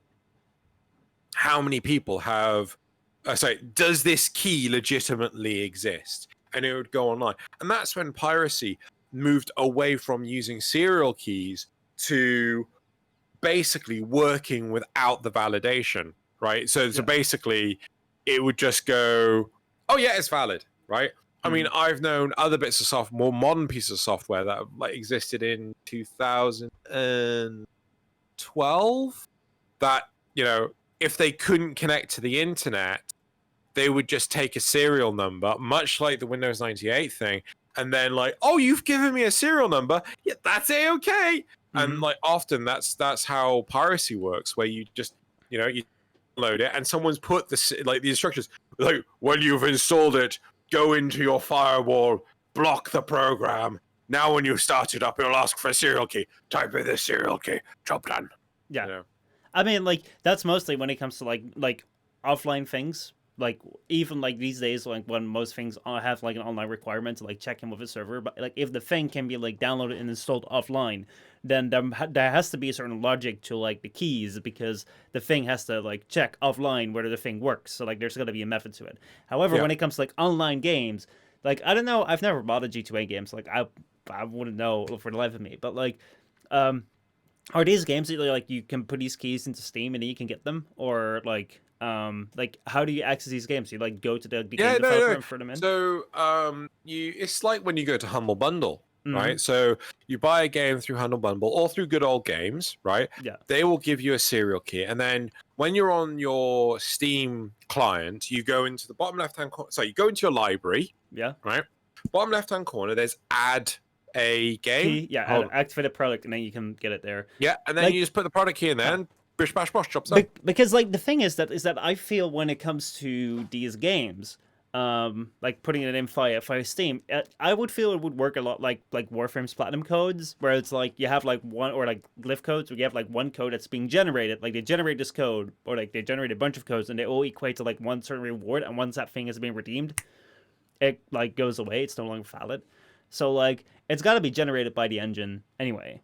how many people have, does this key legitimately exist? And it would go online. And that's when piracy moved away from using serial keys to basically working without the validation, right? So Yeah. basically, it would just go, oh, yeah, it's valid, right? I mean, Hmm. I've known other bits of software, more modern pieces of software that have, like existed in 2012 that, you know, if they couldn't connect to the internet, they would just take a serial number, much like the Windows 98 thing, and then like, oh, you've given me a serial number, yeah, that's A-okay. And Hmm. like often that's how piracy works, where you just, you know, you download it and someone's put the instructions like, when you've installed it, go into your firewall, block the program. Now when you start it up, it'll ask for a serial key. Type in this serial key. Job done. Yeah. You know. I mean, like that's mostly when it comes to like offline things. Like even like these days, like when most things have like an online requirement to like check in with a server, but like if the thing can be like downloaded and installed offline, then there has to be a certain logic to like the keys because the thing has to like check offline whether the thing works. So like there's got to be a method to it. However, Yeah. when it comes to like online games, like I don't know, I've never bought a G2A game, so like I wouldn't know for the life of me, but like. Um, are these games that like you can put these keys into Steam and then you can get them, or like how do you access these games? Do you like go to the Yeah, game no, developer no. and throw them in? So, it's like when you go to Humble Bundle, Mm-hmm. right? So you buy a game through Humble Bundle or through Good Old Games, right? Yeah. They will give you a serial key, and then when you're on your Steam client, you go into the bottom left-hand corner. So you go into your library, Yeah. right? Bottom left-hand corner, there's add a game. Key. Yeah. Hold on. Activate a product and then you can get it there. Yeah, and then you Like. just put the product key in there, Huh. and Bish bash bosh, chops up. Because like the thing is that I feel when it comes to these games, like putting it in via Steam, I would feel it would work a lot like Warframe's platinum codes, where it's like you have like one, or like glyph codes, where you have like one code that's being generated, like they generate this code, or like they generate a bunch of codes, and they all equate to like one certain reward, and once that thing is being redeemed, it like goes away. It's no longer valid. So like it's got to be generated by the engine anyway.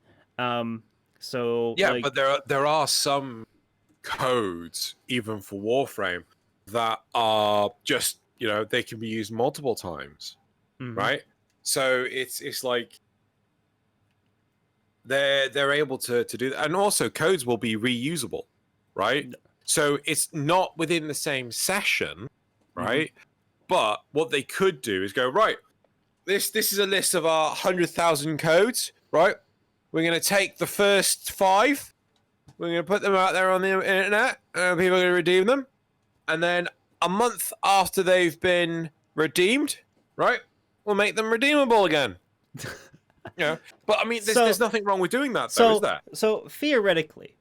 So Yeah, like, but there are some codes even for Warframe that are just, they can be used multiple times, right? So it's like they're able to do that, and also codes will be reusable, right? So it's not within the same session, right? But what they could do is go, right, this is a list of our 100,000 codes, right? We're going to take the first 5. We're going to put them out there on the internet, and people are going to redeem them. And then a month after they've been redeemed, right, we'll make them redeemable again. But I mean, there's nothing wrong with doing that, though, is there? So theoretically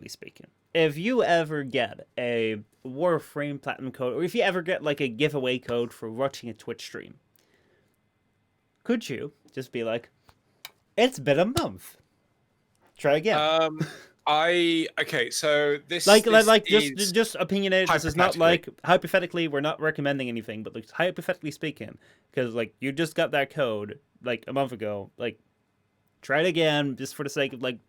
speaking, if you ever get a Warframe Platinum code, or if you ever get like a giveaway code for watching a Twitch stream, could you just be like, it's been a month, try again? Okay, so this just opinionated. This is not like hypothetically. We're not recommending anything, but like hypothetically speaking, because like you just got that code like a month ago. Like, try it again, just for the sake of like,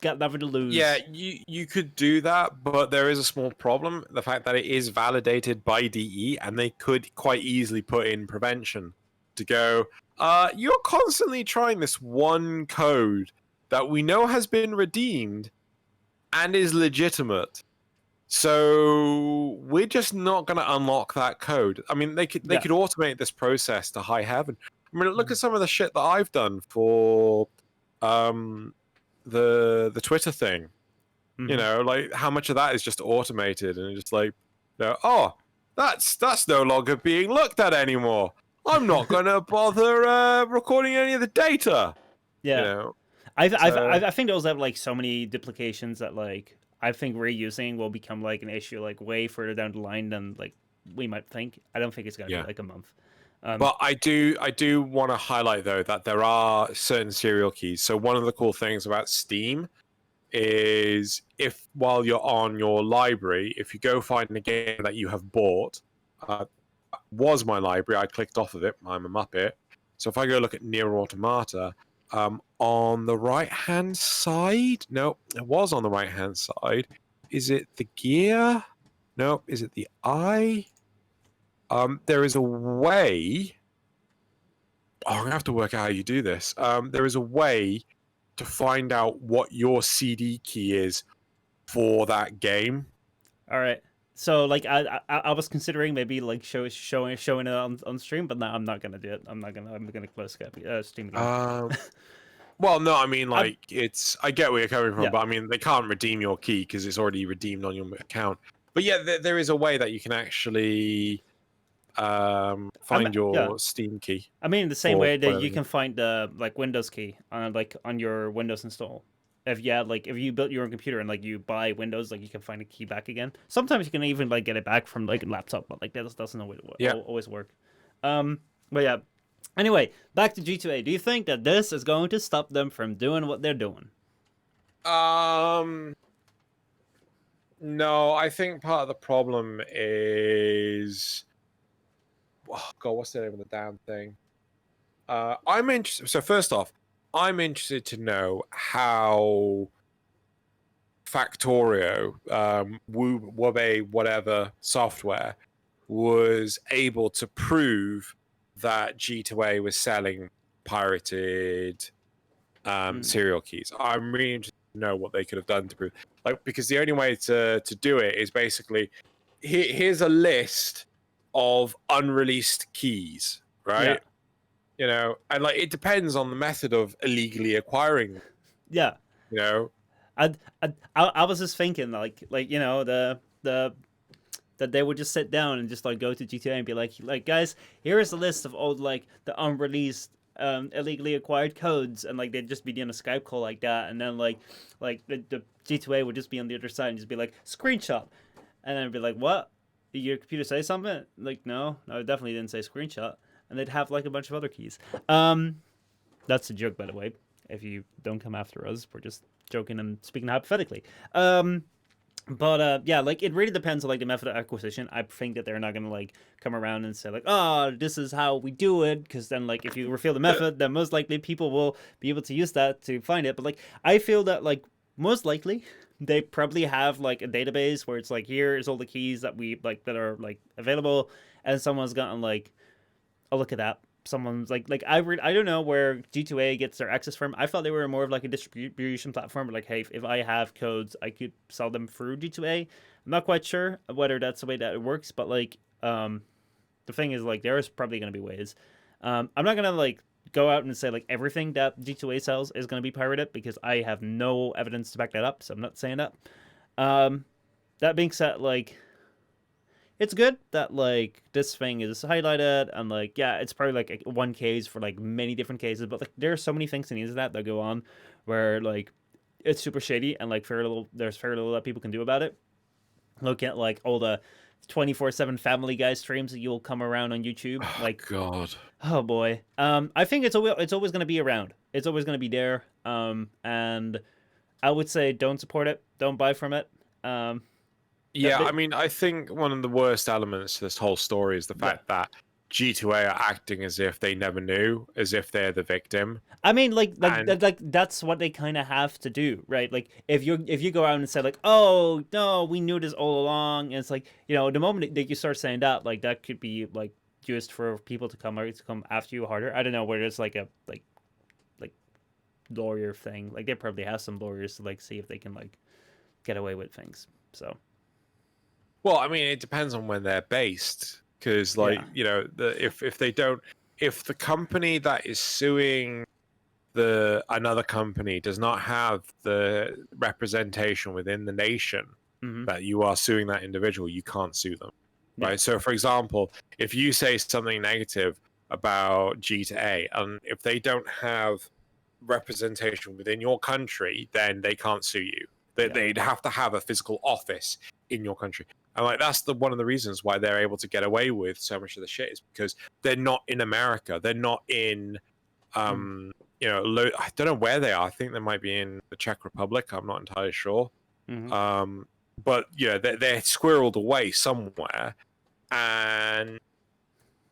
got nothing to lose. Yeah, you could do that, but there is a small problem: the fact that it is validated by DE, and they could quite easily put in prevention to go. You're constantly trying this one code that we know has been redeemed and is legitimate, so we're just not going to unlock that code. I mean, they could automate this process to high heaven. I mean, look at some of the shit that I've done for the Twitter thing. Like how much of that is just automated, and just like, oh, that's no longer being looked at anymore. I'm not going to bother recording any of the data. Yeah. I think those have like so many duplications that like I think reusing will become like an issue like way further down the line than like we might think. I don't think it's gonna be like a month. But I do want to highlight though that there are certain serial keys. So one of the cool things about Steam is if while you're on your library, if you go find a game that you have bought, was my library, I clicked off of it. I'm a Muppet. So if I go look at Nier Automata, on the right-hand side, no, it was on the right-hand side. Is it the gear? No, is it the eye? There is a way. Oh, I'm gonna have to work out how you do this. There is a way to find out what your CD key is for that game. All right. So like I was considering maybe like showing it on stream, but no, I'm not gonna do it. I'm gonna close Steam again. Well, no, I mean like I get where you're coming from, but I mean they can't redeem your key because it's already redeemed on your account. But yeah, there is a way that you can actually find your Steam key. I mean, the same way that you can find the like Windows key on your Windows install. If you built your own computer and like you buy Windows, like you can find a key back again. Sometimes you can even like get it back from like a laptop, but like that doesn't always work. But yeah. Anyway, back to G2A. Do you think that this is going to stop them from doing what they're doing? No, I think part of the problem is, oh God, what's the name of the damn thing? I'm interested. So first off, I'm interested to know how Factorio, Wabe, whatever software, was able to prove that G2A was selling pirated serial keys. I'm really interested to know what they could have done to prove, because the only way to do it is basically here's a list of unreleased keys, right? Yeah. And like it depends on the method of illegally acquiring. Yeah. I was just thinking like that they would just sit down and just like go to GTA and be like guys, here is a list of all like the unreleased illegally acquired codes, and like they'd just be doing a Skype call like that, and then like the G2A would just be on the other side and just be like screenshot, and then I'd be like, what? Did your computer say something? Like, no, it definitely didn't say screenshot, and they'd have like a bunch of other keys. That's a joke, by the way. If you don't come after us, we're just joking and speaking hypothetically. But yeah, like it really depends on like the method of acquisition. I think that they're not gonna like come around and say like, oh, this is how we do it, because then like if you reveal the method, then most likely people will be able to use that to find it. But like I feel that like most likely they probably have like a database where it's like, here is all the keys that we like that are like available, and someone's gotten like, oh, look at that. Someone's like I don't know where G2A gets their access from. I thought they were more of like a distribution platform, but like, hey, if I have codes, I could sell them through G2A. I'm not quite sure whether that's the way that it works, but like the thing is like there's probably going to be ways. I'm not going to like go out and say like everything that G2A sells is going to be pirated, because I have no evidence to back that up, so I'm not saying that. That being said, like it's good that like this thing is highlighted, and like yeah, it's probably like one case for like many different cases, but like there are so many things in the internet that go on where like it's super shady, and like there's very little that people can do about it. Look at like all the 24/7 Family Guy streams that you'll come around on YouTube. Like, God. oh boy, I think it's always going to be around. It's always going to be there. And I would say don't support it, don't buy from it. Yeah, I mean, I think one of the worst elements to this whole story is the fact that G2A are acting as if they never knew, as if they're the victim. I mean, like And that's what they kind of have to do, right? Like if you go out and say like, oh no, we knew this all along, and it's like, you know, the moment that you start saying that, like that could be like used for people to come after you harder. I don't know whether it's like a like lawyer thing. Like they probably have some lawyers to like see if they can like get away with things. So. well, I mean, it depends on when they're based, because like you know, if they don't, if the company that is suing another company does not have the representation within the nation that you are suing that individual, you can't sue them, right? So, for example, if you say something negative about G to A, and if they don't have representation within your country, then they can't sue you. They'd have to have a physical office in your country. And like that's one of the reasons why they're able to get away with so much of the shit, is because they're not in America. They're not in you know, I don't know where they are. I think they might be in the Czech Republic. I'm not entirely sure. But yeah, they're squirreled away somewhere, and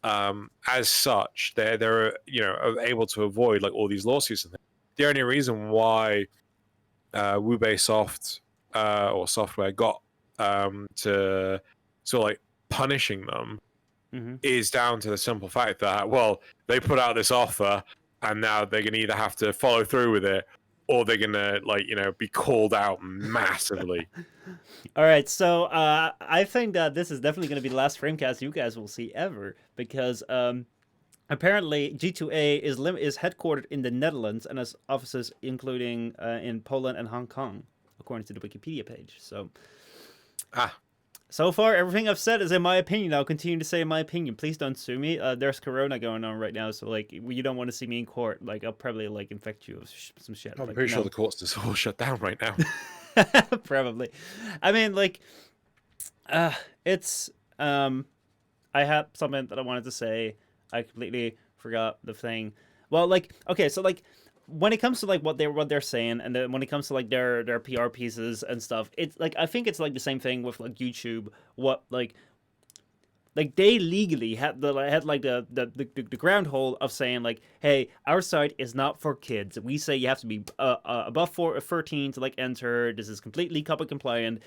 as such, they're you know able to avoid like all these lawsuits and things. The only reason why Ubisoft or software got to sort of like punishing them is down to the simple fact that, well, they put out this offer, and now they're going to either have to follow through with it, or they're going to like, you know, be called out massively. All right, so I think that this is definitely going to be the last Framecast you guys will see ever, because apparently G2A is headquartered in the Netherlands and has offices including in Poland and Hong Kong, according to the Wikipedia page. So, so far everything I've said is in my opinion. I'll continue to say in my opinion. Please don't sue me. There's Corona going on right now, so like you don't want to see me in court. Like I'll probably like infect you with some shit. I'm like, pretty sure the courts just all shut down right now. Probably. I mean, like, it's I had something that I wanted to say. I completely forgot the thing. Well, like, okay, so like when it comes to like what they're saying, and then when it comes to like their PR pieces and stuff, it's like I think it's like the same thing with like YouTube. What like they legally had the ground hold of saying like, hey, our site is not for kids. We say you have to be above 13 to like enter. This is completely copy compliant.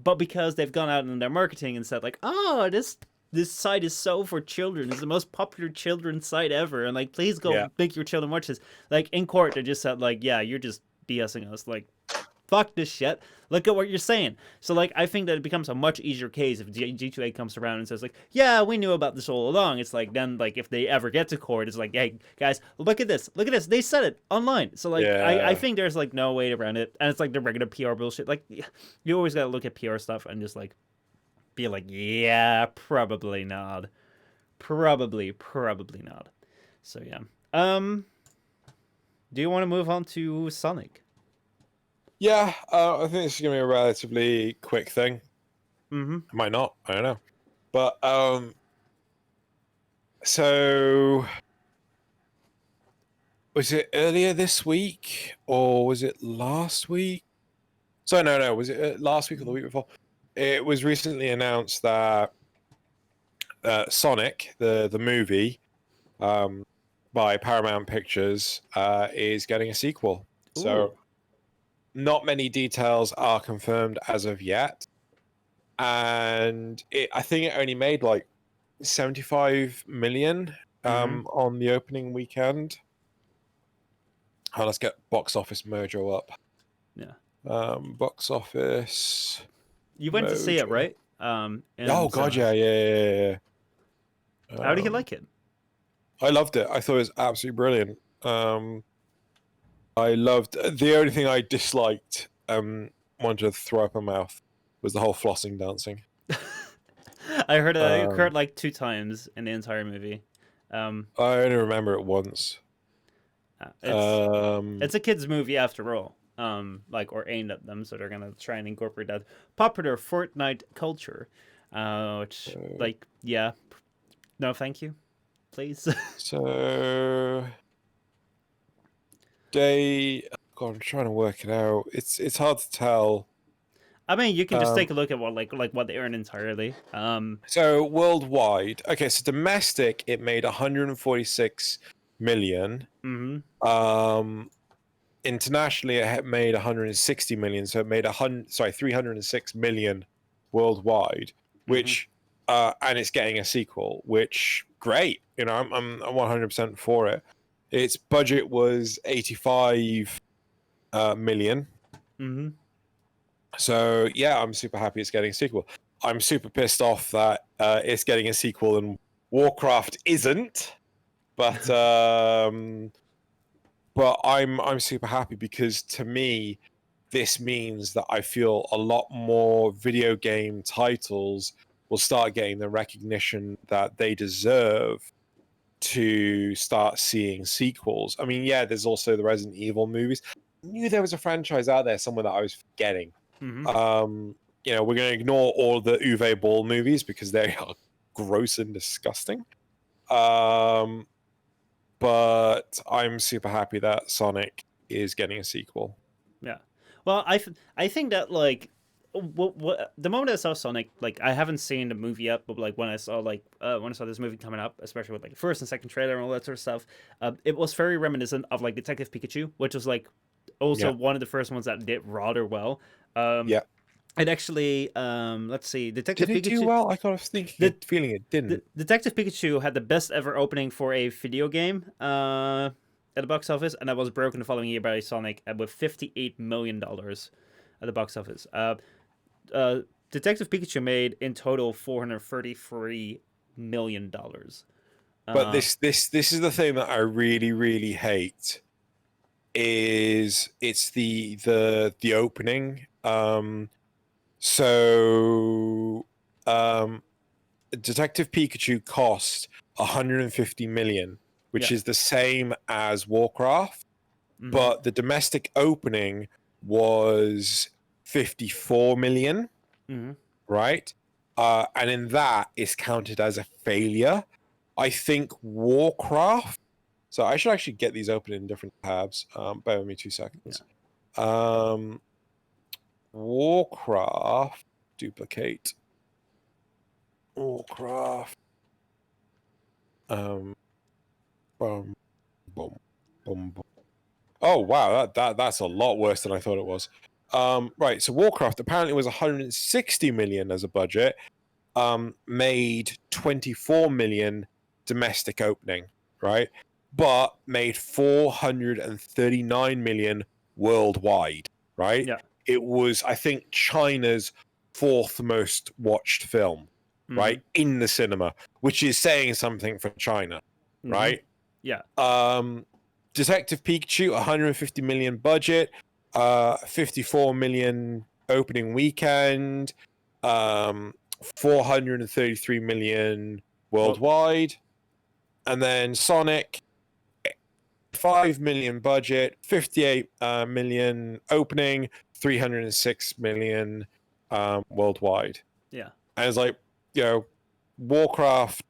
But because they've gone out in their marketing and said like, oh, this site is so for children. It's the most popular children's site ever, and like, please go make your children watch this. Like in court, they just said like, yeah, you're just BSing us. Like, fuck this shit. Look at what you're saying. So like, I think that it becomes a much easier case if G2A comes around and says like, yeah, we knew about this all along. It's like then like if they ever get to court, it's like, hey guys, look at this. They said it online. So like, I think there's like no way around it, and it's like the regular PR bullshit. Like you always gotta look at PR stuff and just like be like, yeah, probably not. Probably not. So yeah. Um, do you want to move on to Sonic? Yeah, I think this is gonna be a relatively quick thing. Mm-hmm. It might not. I don't know. But so was it earlier this week or was it last week? So no, was it last week or the week before? It was recently announced that Sonic, the movie, by Paramount Pictures, is getting a sequel. Ooh. So not many details are confirmed as of yet, and I think it only made like 75 million Mm-hmm. on the opening weekend. Oh, let's get box office mojo up. Yeah. Box office You went to see it, mojo. right? In Oh god, cinemas. yeah. How do you like it? I loved it. I thought it was absolutely brilliant. I loved the only thing I disliked, wanted to throw up my mouth, was the whole flossing dancing. I heard it Um, occurred like 2 times in the entire movie. Um, I only remember it once. it's Um, it's a kids movie after all. Like or aimed at them, so they're gonna try and incorporate that popular Fortnite culture. Which like yeah, no, thank you, please. so they, God, I'm trying to work it out. It's hard to tell. I mean, you can just Um, take a look at what what they earn entirely. so worldwide, okay, so domestic it made 146 million. Mm-hmm, Internationally it had made 160 million, so it made 306 million worldwide, mm-hmm. which and it's getting a sequel, which great. I'm 100% for it. Its budget was 85 million. Mm-hmm. So yeah, I'm super happy it's getting a sequel. I'm super pissed off that it's getting a sequel and Warcraft isn't, but I'm super happy because to me this means that I feel a lot more video game titles will start getting the recognition that they deserve to start seeing sequels. I mean, yeah, there's also the Resident Evil movies. I knew there was a franchise out there somewhere that I was forgetting. Mm-hmm. We're going to ignore all the Uwe Ball movies because they are gross and disgusting. But I'm super happy that Sonic is getting a sequel. Yeah. Well, I think that like the moment I saw Sonic, like I haven't seen the movie yet, but like when I saw this movie coming up, especially with like the first and second trailer and all that sort of stuff, it was very reminiscent of like Detective Pikachu, which was like also Yeah, one of the first ones that did rather well. Um, yeah. it actually, let's see, Did Detective it do Pikachu. well? I kind of thinking The it, feeling it didn't. Detective Pikachu had the best ever opening for a video game at the box office, and that was broken the following year by Sonic with $58 million at the box office. Uh, Detective Pikachu made in total $433 million. But Uh, this is the thing that I really really hate is it's the opening. So um, Detective Pikachu cost 150 million, which yeah. is the same as Warcraft, Mm-hmm. but the domestic opening was 54 million, Mm-hmm. right? And in that is counted as a failure. I think Warcraft. So I should actually get these open in different tabs. Bear with me 2 seconds. Yeah. Warcraft, duplicate. Warcraft. Um, boom, boom, boom, boom. Oh wow, that's a lot worse than I thought it was. Right, so Warcraft apparently was 160 million as a budget. Made 24 million domestic opening, right? But made 439 million worldwide, right? Yeah. It was, I think, China's fourth most watched film, Mm-hmm. right? In the cinema, which is saying something for China, Mm-hmm. right? Yeah. Um, Detective Pikachu, 150 million budget, 54 million opening weekend, 433 million Well. worldwide, and then Sonic 5 million budget, 58 million opening, 306 million worldwide. Yeah. And it's like, you know, Warcraft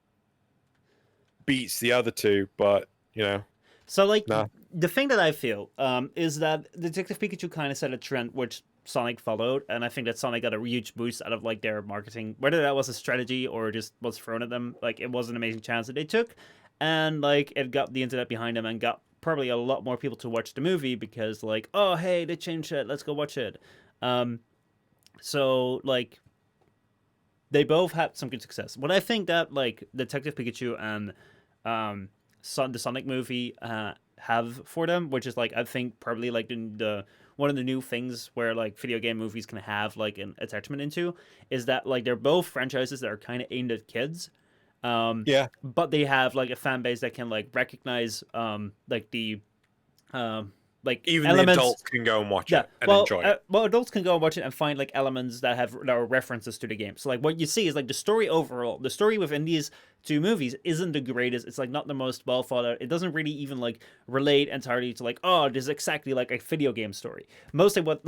beats the other two, but, you know, So like nah. the thing that I feel is that Detective Pikachu kind of set a trend which Sonic followed, and I think that Sonic got a huge boost out of like their marketing, whether that was a strategy or just was thrown at them. Like it was an amazing chance that they took, and like it got the internet behind them and got probably a lot more people to watch the movie because like, oh hey, they changed it, let's go watch it. Um, so like they both had some good success. What I think that like Detective Pikachu and the Sonic movie have for them, which is like I think probably like the one of the new things where like video game movies can have like an attachment into, is that like they're both franchises that are kind of aimed at kids, Yeah. but they have like a fan base that can like recognize like the like Even elements. the adults can go and watch Yeah, it and well, enjoy it. well, adults can go and watch it and find like elements that are references to the game. So like what you see is like the story overall. The story within these two movies isn't the greatest. It's like not the most well thought out. It doesn't really even like relate entirely to like, oh, this is exactly like a video game story. Mostly what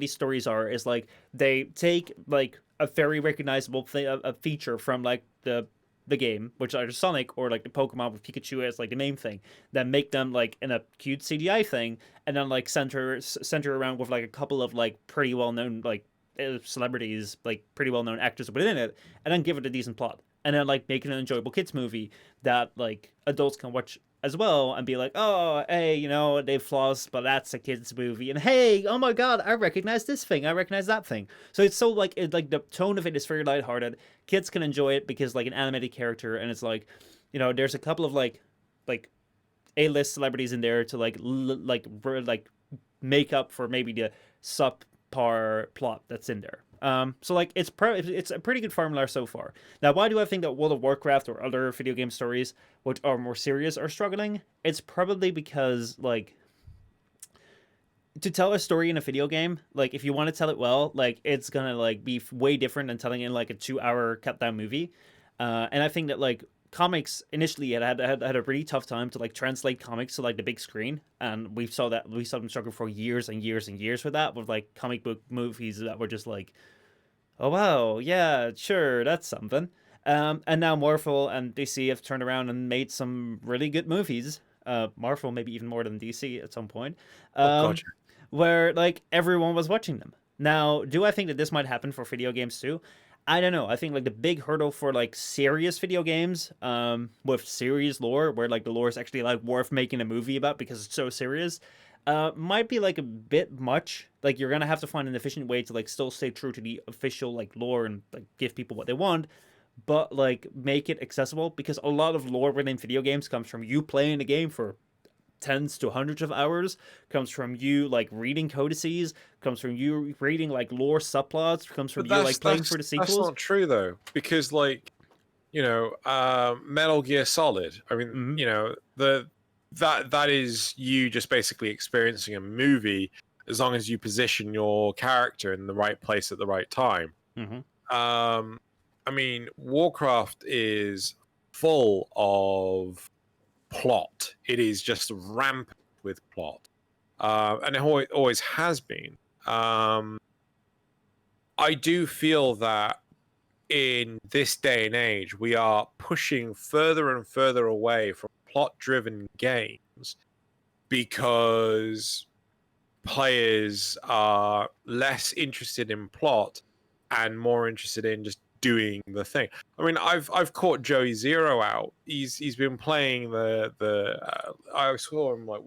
these stories are is like they take like a very recognizable thing, a feature from like the game, which are Sonic or like the Pokemon with Pikachu as like the main thing, then make them like in a cute CGI thing, and then like center around with like a couple of like pretty well known like celebrities, like pretty well known actors within it, and then give it a decent plot, and then like make it an enjoyable kids movie that like adults can watch as well and be like, oh hey, you know, they've flaws, but that's a kids movie, and hey, oh my god, I recognize this thing, I recognize that thing. So it's so like like the tone of it is very lighthearted. Kids can enjoy it because like an animated character, and it's like, you know, there's a couple of like A-list celebrities in there to like make up for maybe the subpar plot that's in there. So like it's a pretty good formula so far. Now, why do I think that World of Warcraft or other video game stories which are more serious are struggling? It's probably because like to tell a story in a video game, like if you want to tell it well, like it's gonna like be way different than telling it in like a 2 hour cut down movie. And I think that like comics initially had a really tough time to like translate comics to like the big screen, and we saw them struggle for years and years and years with that, with like comic book movies that were just like, oh wow, yeah, sure, that's something. And now Marvel and DC have turned around and made some really good movies. Marvel maybe even more than DC at some point. Oh god. Where like everyone was watching them. Now, do I think that this might happen for video games too? I don't know. I think like the big hurdle for like serious video games, with serious lore, where like the lore is actually like worth making a movie about because it's so serious, might be like a bit much. Like you're gonna have to find an efficient way to like still stay true to the official like lore and like give people what they want, but like make it accessible, because a lot of lore within video games comes from you playing the game for tens to hundreds of hours, comes from you like reading codices, comes from you reading like lore subplots, comes from you like playing for the sequels. That's not true though, because like, you know, Metal Gear Solid, I mean, you know, that is you just basically experiencing a movie as long as you position your character in the right place at the right time. I mean, Warcraft is full of plot. It is just rampant with plot, and it always has been. I do feel that in this day and age, we are pushing further and further away from plot-driven games because players are less interested in plot and more interested in just doing the thing. I mean, I've caught Joey Zero out. He's been playing I saw him like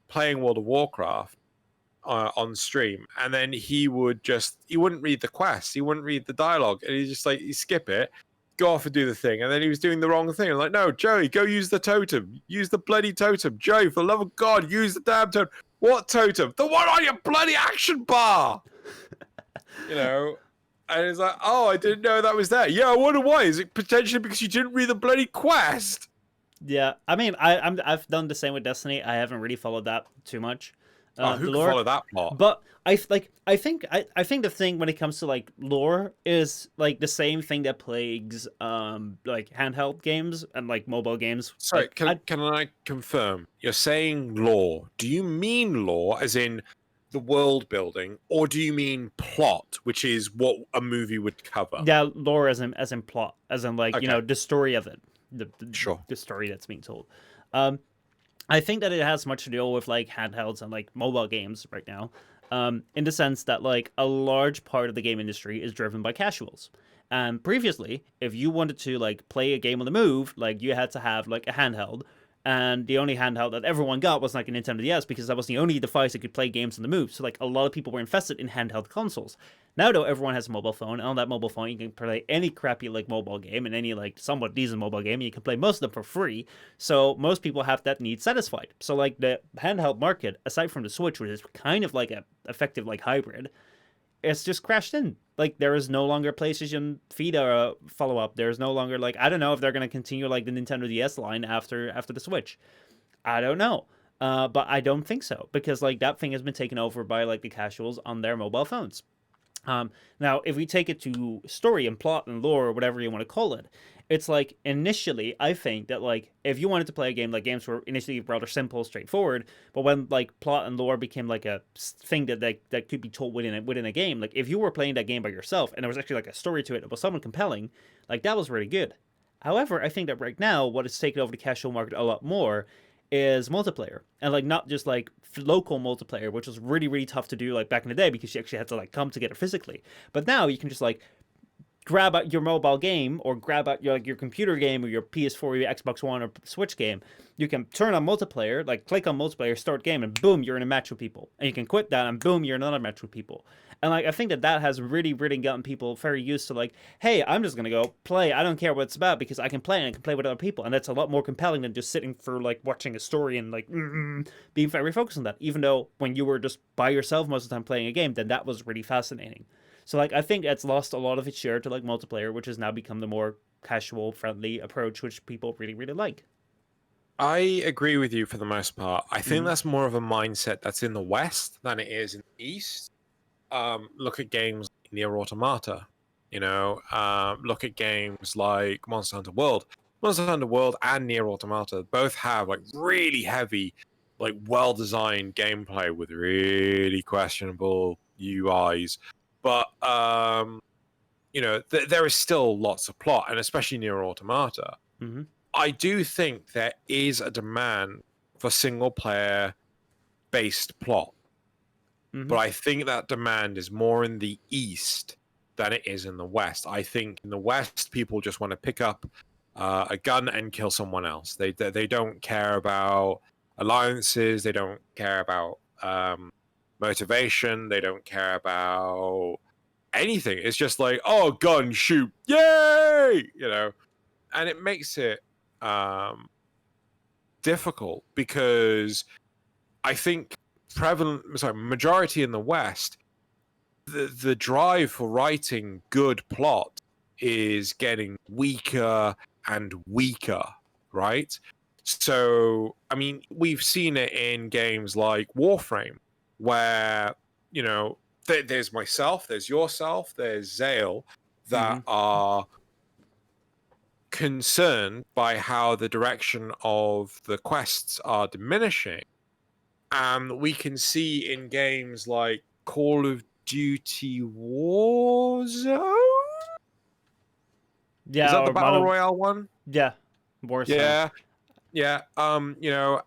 playing World of Warcraft on stream, and then he wouldn't read the quest, he wouldn't read the dialogue, and he'd skip it, go off and do the thing, and then he was doing the wrong thing. I'm like, no, Joey, go use the totem, use the bloody totem, Joey, for the love of God, use the damn totem. What totem? The one on your bloody action bar. You know. And it's like, oh, I didn't know that was there. Yeah, I wonder why. Is it potentially because you didn't read the bloody quest? Yeah, I mean, I've done the same with Destiny. I haven't really followed that too much. Oh, The who can lore. follow that plot? But I think the thing when it comes to like lore is like the same thing that plagues like handheld games and like mobile games. Sorry, Like can I confirm? You're saying lore. Do you mean lore as in the world building, or do you mean plot, which is what a movie would cover? yeah, lore as in plot, as in like Okay, the story of it, the, the sure. the story that's being told. Um, I think that it has much to do with like handhelds and like mobile games right now, in the sense that like a large part of the game industry is driven by casuals. And previously, if you wanted to like play a game on the move, like you had to have like a handheld, and the only handheld that everyone got was like a Nintendo DS because that was the only device that could play games on the move. So like a lot of people were invested in handheld consoles. Now though, everyone has a mobile phone, and on that mobile phone you can play any crappy like mobile game and any like somewhat decent mobile game, and you can play most of them for free. So most people have that need satisfied. So like the handheld market, aside from the Switch, which is kind of like a effective like hybrid, it's just crashed in. Like there is no longer PlayStation Vita follow up. There's no longer like I don't know if they're gonna continue like the Nintendo DS line after the Switch. I don't know. But I don't think so because like that thing has been taken over by like the casuals on their mobile phones. Now, if we take it to story and plot and lore or whatever you want to call it, it's like initially I think that like if you wanted to play a game, like games were initially rather simple, straightforward, but when like plot and lore became like a thing that could be told within a game, like if you were playing that game by yourself and there was actually like a story to it that was somewhat compelling, like that was really good. However, I think that right now what is taking over the casual market a lot more is multiplayer, and like not just like local multiplayer, which was really really tough to do like back in the day because you actually had to like come together physically. But now you can just like grab out your mobile game or grab out your like your computer game or your PS4 or your Xbox One or Switch game. You can turn on multiplayer, like click on multiplayer, start game, and boom, you're in a match with people. And you can quit that, and boom, you're in another match with people. And like I think that has really really gotten people very used to like, hey, I'm just gonna go play. I don't care what it's about because I can play and I can play with other people, and that's a lot more compelling than just sitting for like watching a story and like being very focused on that. Even though when you were just by yourself most of the time playing a game, then that was really fascinating. So like I think it's lost a lot of its share to like multiplayer, which has now become the more casual, friendly approach, which people really, really like. I agree with you for the most part. I think Mm-hmm. that's more of a mindset that's in the West than it is in the East. Look at games like Nier Automata. Look at games like Monster Hunter World. Monster Hunter World and Nier Automata both have like really heavy, like well-designed gameplay with really questionable UIs. But there is still lots of plot, and especially Nier Automata. Mm-hmm. I do think there is a demand for single-player based plot, Mm-hmm. but I think that demand is more in the East than it is in the West. I think in the West, people just want to pick up a gun and kill someone else. They don't care about alliances. They don't care about motivation. They don't care about anything. It's just like, oh, gun, shoot, yay! And it makes it difficult because I think majority in the West, the drive for writing good plot is getting weaker and weaker, right? So, I mean, we've seen it in games like Warframe, where, there's myself, there's yourself, there's Zale, Mm-hmm. that are concerned by how the direction of the quests are diminishing. And we can see in games like Call of Duty Warzone? Is Yeah, that the or Battle mono. Royale one? Yeah, Warzone. Yeah. Yeah.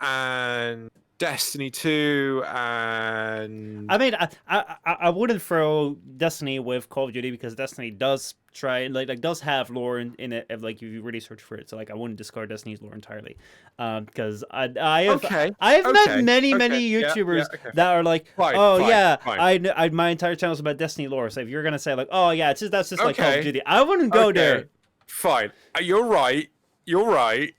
And Destiny 2 and I mean, I wouldn't throw Destiny with Call of Duty because Destiny does try like does have lore in it if like you really search for it. So like I wouldn't discard Destiny's lore entirely, because Okay. I have met Okay. many Okay. many Yeah. YouTubers Okay. that are like, Fine. oh Fine. yeah, Fine. I my entire channel is about Destiny lore. So if you're gonna say like, oh yeah, that's just like Call of Okay. Duty, I wouldn't go there. Fine. You're right. You're right.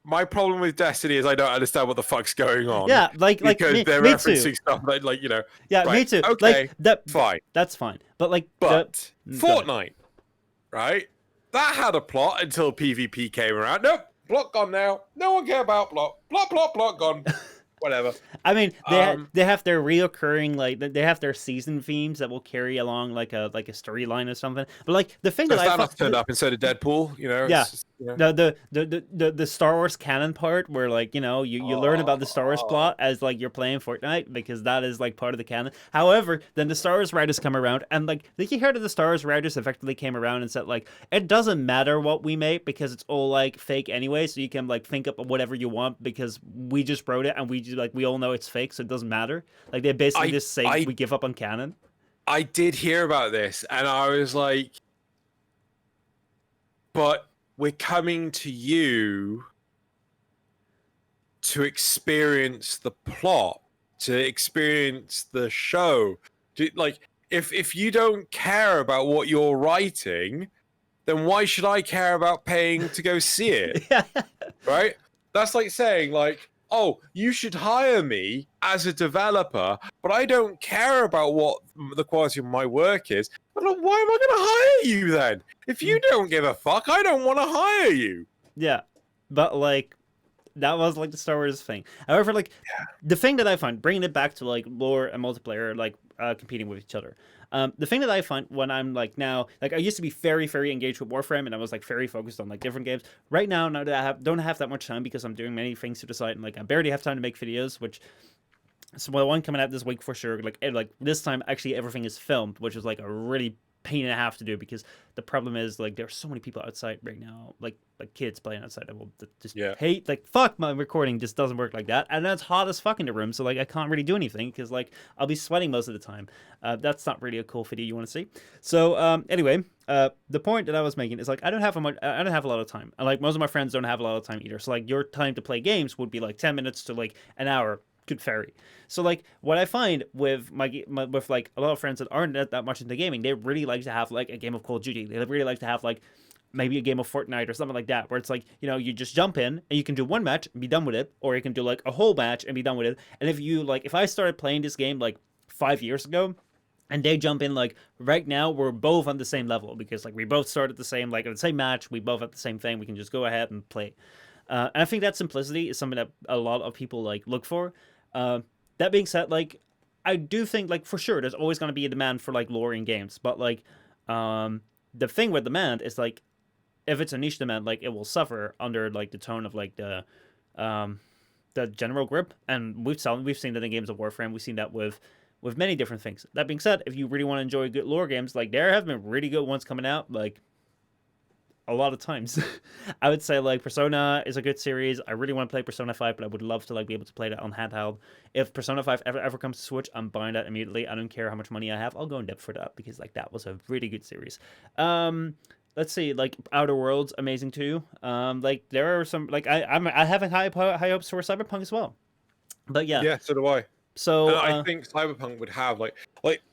My problem with Destiny is I don't understand what the fuck's going on. Yeah, like because they're me referencing too. stuff that, Yeah, right, me too. okay, Like that. fine. That's fine. But like But go ahead. Fortnite, right? That had a plot until PvP came around. Nope, plot gone now. No one care about plot. Plot, gone. whatever. I mean, Um, they have their reoccurring like they have their season themes that will carry along like a storyline or something. But like the thing so that I Thanos find, turned up instead of Deadpool. You know, yeah, it's just, you know. the Star Wars canon part where like you learn about the Star Wars Oh, plot as like you're playing Fortnite because that is like part of the canon. However, then the Star Wars writers come around and like you heard of the Star Wars writers effectively came around and said like it doesn't matter what we make because it's all like fake anyway, so you can like think up whatever you want because we just wrote it and we just, like we all know it's fake, so it doesn't matter. Like they basically I just say I we give up on canon. I did hear about this, and I was like, but we're coming to you to experience the plot, to experience the show. Like, if you don't care about what you're writing, then why should I care about paying to go see it? Yeah. Right? That's like saying, like, oh, you should hire me as a developer, but I don't care about what the quality of my work is. I'm like, why am I going to hire you then? If you don't give a fuck, I don't want to hire you. Yeah. But like that was like the Star Wars thing. However, like the thing that I find bringing it back to like lore and multiplayer, like competing with each other. The thing that I find when I'm like now, like I used to be very, very engaged with Warframe, and I was like very focused on like different games. Right now, now that don't have that much time because I'm doing many things to the side, and like I barely have time to make videos, which. So the one coming out this week for sure. Like this time, actually everything is filmed, which is like a really pain and a half to do because the problem is like there's so many people outside right now, like kids playing outside that will just hate like fuck my recording just doesn't work like that, and that's hot as fuck in the room. So like I can't really do anything because like I'll be sweating most of the time. That's not really a cool video you want to see. So anyway, the point that I was making is like I don't have a lot of time, and like most of my friends don't have a lot of time either. So like your time to play games would be like 10 minutes to like an hour could vary. So like what I find with my with like a lot of friends that aren't that much into gaming, they really like to have like a game of Call of Duty. They really like to have like maybe a game of Fortnite or something like that, where it's like you just jump in and you can do one match and be done with it, or you can do like a whole match and be done with it. And if I started playing this game like 5 years ago, and they jump in like right now we're both on the same level because like we both started the same like the same match, we both have the same thing, we can just go ahead and play. And I think that simplicity is something that a lot of people like look for. That being said, like I do think like for sure there's always going to be a demand for like lore in games, but like the thing with demand is like if it's a niche demand, like it will suffer under like the tone of like the general grip, and we've seen that in games of Warframe. We've seen that with many different things. That being said, if you really want to enjoy good lore games, like there have been really good ones coming out, like a lot of times. I would say like Persona is a good series. I really want to play Persona 5, but I would love to like be able to play that on handheld. If Persona 5 ever comes to Switch, I'm buying that immediately. I don't care how much money I have. I'll go in depth for that because like that was a really good series. Let's see, like Outer Worlds, amazing too. Like there are some like I have high hopes for Cyberpunk as well. But yeah. Yeah, so do I. So And I think Cyberpunk would have like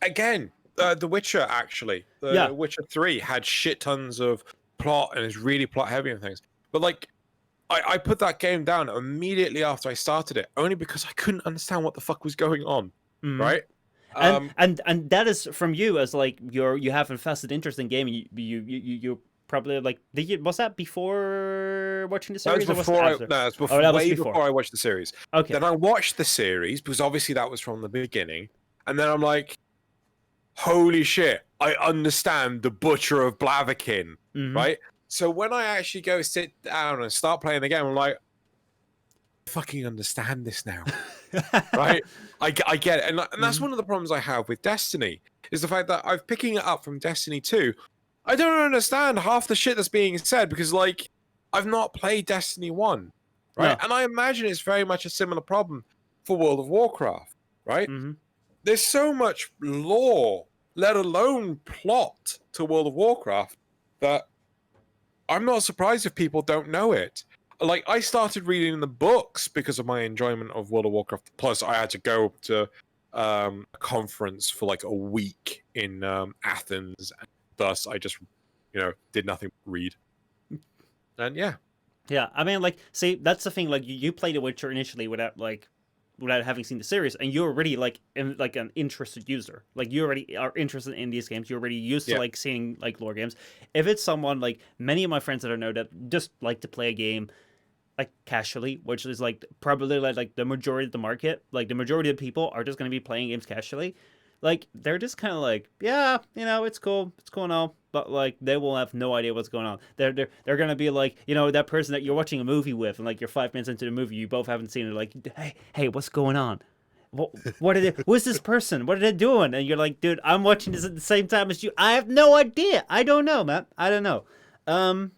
again, The Witcher actually, The yeah. Witcher 3 had shit tons of plot and is really plot heavy and things. But like, I put that game down immediately after I started it, only because I couldn't understand what the fuck was going on. Mhm. Right? And that is from you as like you have a vested interest in gaming. You probably like was that before watching the That was series? before Or was it after? no, it's Oh, that was way before. before I watched the series. Okay. Then I watched the series because obviously that was from the beginning, and then I'm like, holy shit, I understand the Butcher of Blaviken, Mhm. right? So when I actually go sit down and start playing the game, I'm like, I fucking understand this now, right? I get it, and that's one of the problems I have with Destiny is the fact that I'm picking it up from Destiny 2. I don't understand half the shit that's being said because like I've not played Destiny 1, right? No. And I imagine it's very much a similar problem for World of Warcraft, right? Mhm. There's so much lore, let alone plot, to World of Warcraft that I'm not surprised if people don't know it. Like, I started reading the books because of my enjoyment of World of Warcraft. Plus, I had to go to a conference for like a week in Athens. And thus, I just, did nothing but read. And yeah. Yeah, I mean, like, see, that's the thing. Like, you play The Witcher initially without having seen the series, and you're already like an interested user. Like, you already are interested in these games. You're already used to like seeing like lore games. If it's someone like many of my friends that I know that just like to play a game, like casually, which is like probably like the majority of the market, like the majority of people are just going to be playing games casually. Like they're just kind of like, yeah, it's cool, it's cool and all, but like they will have no idea what's going on. They're gonna be like, that person that you're watching a movie with, and like you're 5 minutes into the movie, you both haven't seen it. Like, hey, what's going on? What did it? Who's this person? What are they doing? And you're like, dude, I'm watching this at the same time as you. I have no idea. I don't know, man. I don't know. Um,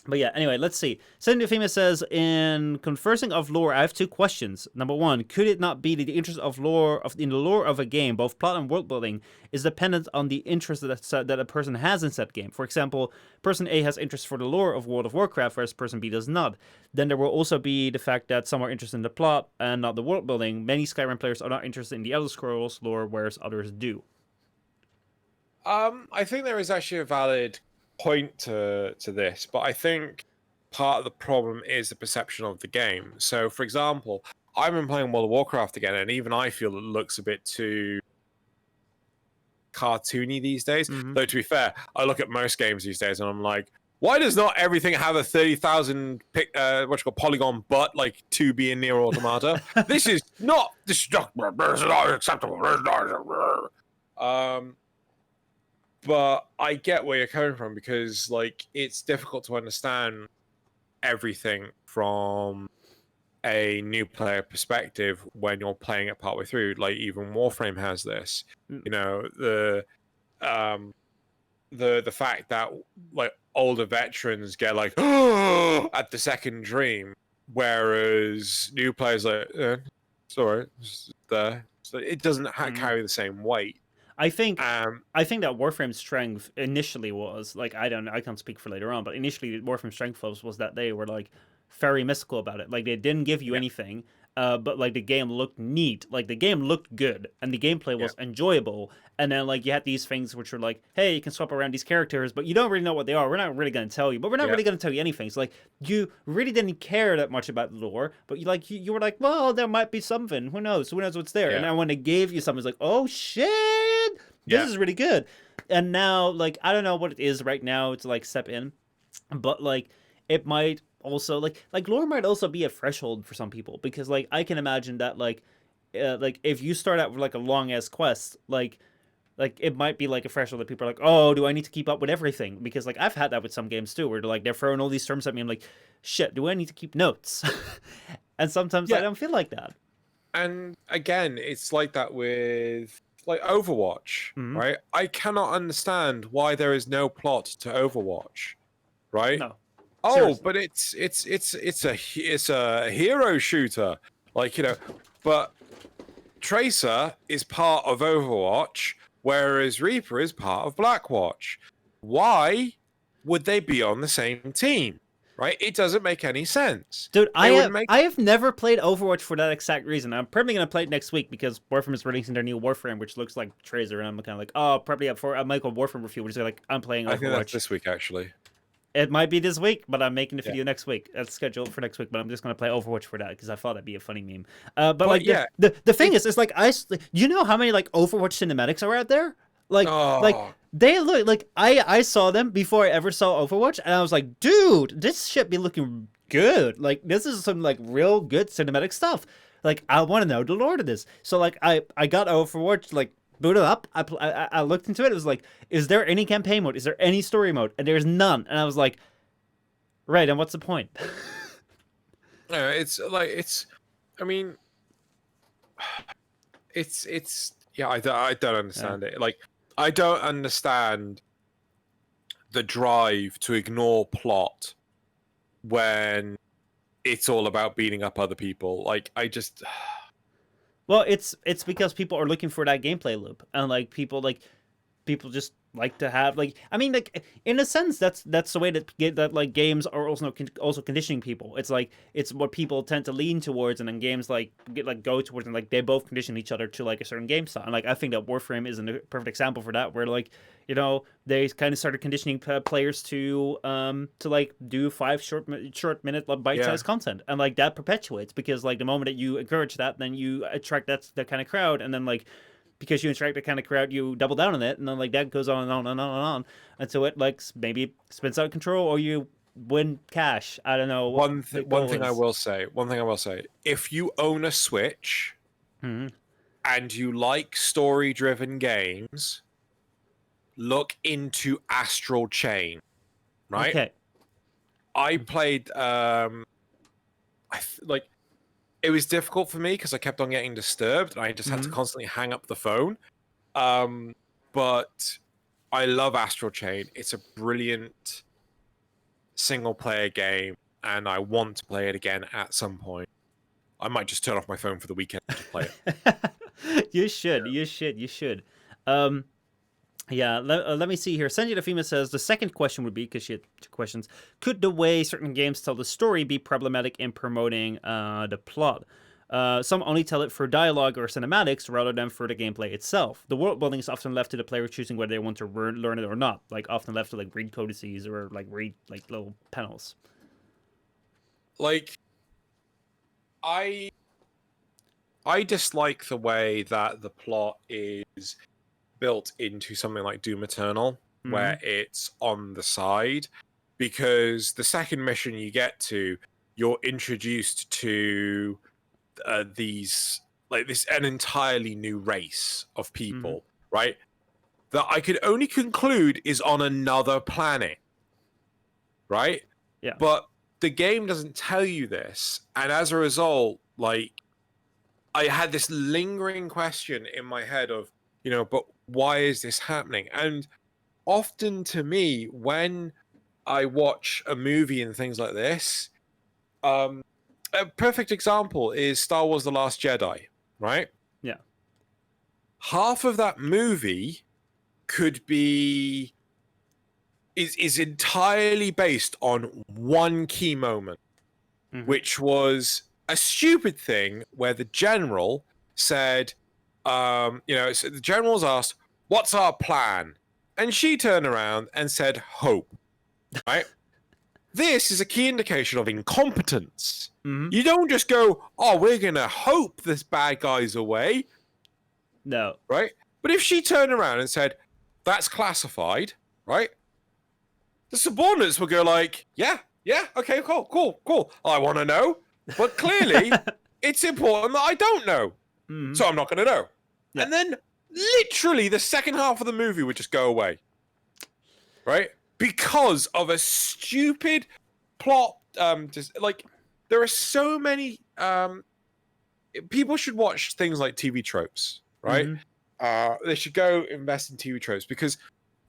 but yeah, anyway, let's see. Cindy Famous says, in conversing of lore, I have two questions. Number one, could it not be that the interest of lore in the lore of a game, both plot and world building, is dependent on the interest that a person has in said game? For example, person A has interest for the lore of World of Warcraft, whereas person B does not. Then there will also be the fact that some are interested in the plot and not the world building. Many Skyrim players are not interested in the Elder Scrolls lore, whereas others do. I think there is actually a valid point to this, but I think part of the problem is the perception of the game. So, for example, I've been playing World of Warcraft again, and even I feel it looks a bit too cartoony these days. Mm-hmm. Though, to be fair, I look at most games these days, and I'm like, why does not everything have a 30,000 polygon butt like 2B in Near Automata? This is not destructible. This is not acceptable. This is not acceptable. But I get where you're coming from, because like it's difficult to understand everything from a new player perspective when you're playing it partway through. Like even Warframe has this. The fact that like older veterans get like at the second dream, whereas new players like sorry, there. So it doesn't carry the same weight. I think that Warframe's strength initially was like, I can't speak for later on, but initially Warframe's strength was that they were like very mystical about it. Like they didn't give you anything, but like the game looked neat, like the game looked good, and the gameplay was enjoyable. And then like you had these things which were like, hey, you can swap around these characters, but you don't really know what they are. We're not really going to tell you, but we're not really going to tell you anything. So like you really didn't care that much about the lore, but you were like, well, there might be something. Who knows? Who knows what's there? And then when they gave you something, it's like, oh shit, this is really good. And now like I don't know what it is right now to like step in, but like it might also like lore might also be a threshold for some people, because like I can imagine that like if you start out with like a long ass quest, like it might be like a threshold that people are like, oh, do I need to keep up with everything? Because like I've had that with some games too, where they're throwing all these terms at me. I'm like, shit, do I need to keep notes? And sometimes I don't feel like that. And again, it's like that with like Overwatch, right? I cannot understand why there is no plot to Overwatch, right? No. Oh, Seriously. but it's a hero shooter, like but Tracer is part of Overwatch, whereas Reaper is part of Blackwatch. Why would they be on the same team? Right? It doesn't make any sense. Dude, I have never played Overwatch for that exact reason. I'm probably gonna play it next week because Warframe is releasing their new Warframe, which looks like Tracer, and I'm kind of like, oh, probably up for a Michael Warframe review, which is like, I'm playing Overwatch. I think that's this week, actually. It might be this week, but I'm making the video next week. That's scheduled for next week, but I'm just gonna play Overwatch for that because I thought that'd be a funny meme. But like, the thing is, it's like you know how many like Overwatch cinematics are out there? Like they look like I saw them before I ever saw Overwatch, and I was like, dude, this should be looking good. Like this is some like real good cinematic stuff. Like I want to know the lore of this. So like I got Overwatch like booted up. I looked into it. It was like, is there any campaign mode? Is there any story mode? And there's none. And I was like, right. And what's the point? It's like I mean, yeah. I don't understand it. Like I don't understand the drive to ignore plot when it's all about beating up other people. Like I just. Well, it's because people are looking for that gameplay loop, and like people just like to have like, I mean, like in a sense that's the way that like games are also conditioning people. It's like it's what people tend to lean towards, and then games like go towards, and like they both condition each other to like a certain game style. And like I think that Warframe is a perfect example for that, where like they kind of started conditioning players to like do 5 short minute bite-sized content, and like that perpetuates, because like the moment that you encourage that, then you attract that kind of crowd, and then like because you attract that kind of crowd, you double down on it, and then like that goes on and on and on and on until it like maybe spins out of control, or you win cash. I don't know what the One goal thing I is. will say. One thing I will say. If you own a Switch Hmm. and you like story-driven games, look into Astral Chain. Right? Okay. I played. Like it was difficult for me because I kept on getting disturbed, and I just had to Hmm. constantly hang up the phone. But I love Astral Chain. It's a brilliant single-player game, and I want to play it again at some point. I might just turn off my phone for the weekend to play it. You should. You should. You should. Um, Yeah, let me see here. Senji Fema says the second question would be, because she had two questions, could the way certain games tell the story be problematic in promoting the plot? Some only tell it for dialogue or cinematics rather than for the gameplay itself. The world building is often left to the player choosing whether they want to learn it or not, like often left to like read codices or like read like little panels. Like, I dislike the way that the plot is built into something like Doom Eternal, where it's on the side, because the second mission you get to, you're introduced to these like this an entirely new race of people, right? That I could only conclude is on another planet, right? Yeah. But the game doesn't tell you this, and as a result, like I had this lingering question in my head of, but why is this happening? And often to me, when I watch a movie and things like this, a perfect example is Star Wars: The Last Jedi, right? Yeah. Half of that movie could be is entirely based on one key moment, which was a stupid thing where the general said, so the general was asked, "What's our plan?" And she turned around and said, "Hope." Right? This is a key indication of incompetence. You don't just go, "Oh, we're gonna hope this bad guy's away." No. Right? But if she turned around and said, "That's classified," right? The subordinates would go like, yeah, okay, cool. I want to know. But clearly, it's important that I don't know. So I'm not going to know. Yeah. And then, literally, the second half of the movie would just go away. Right? Because of a stupid plot. There are so many... people should watch things like TV tropes, right? They should go invest in TV tropes, because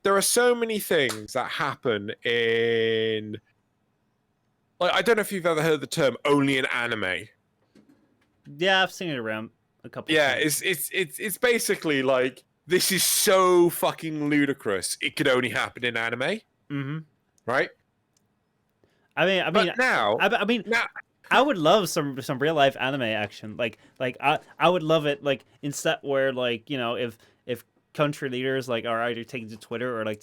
there are so many things that happen in... Like, I don't know if you've ever heard the term "only in anime." Yeah, I've seen it around a couple Yeah, of times. it's basically like, this is so fucking ludicrous. It could only happen in anime, right? I mean, now, I would love some real life anime action. Like I would love it like instead where like if country leaders like are either taking to Twitter or like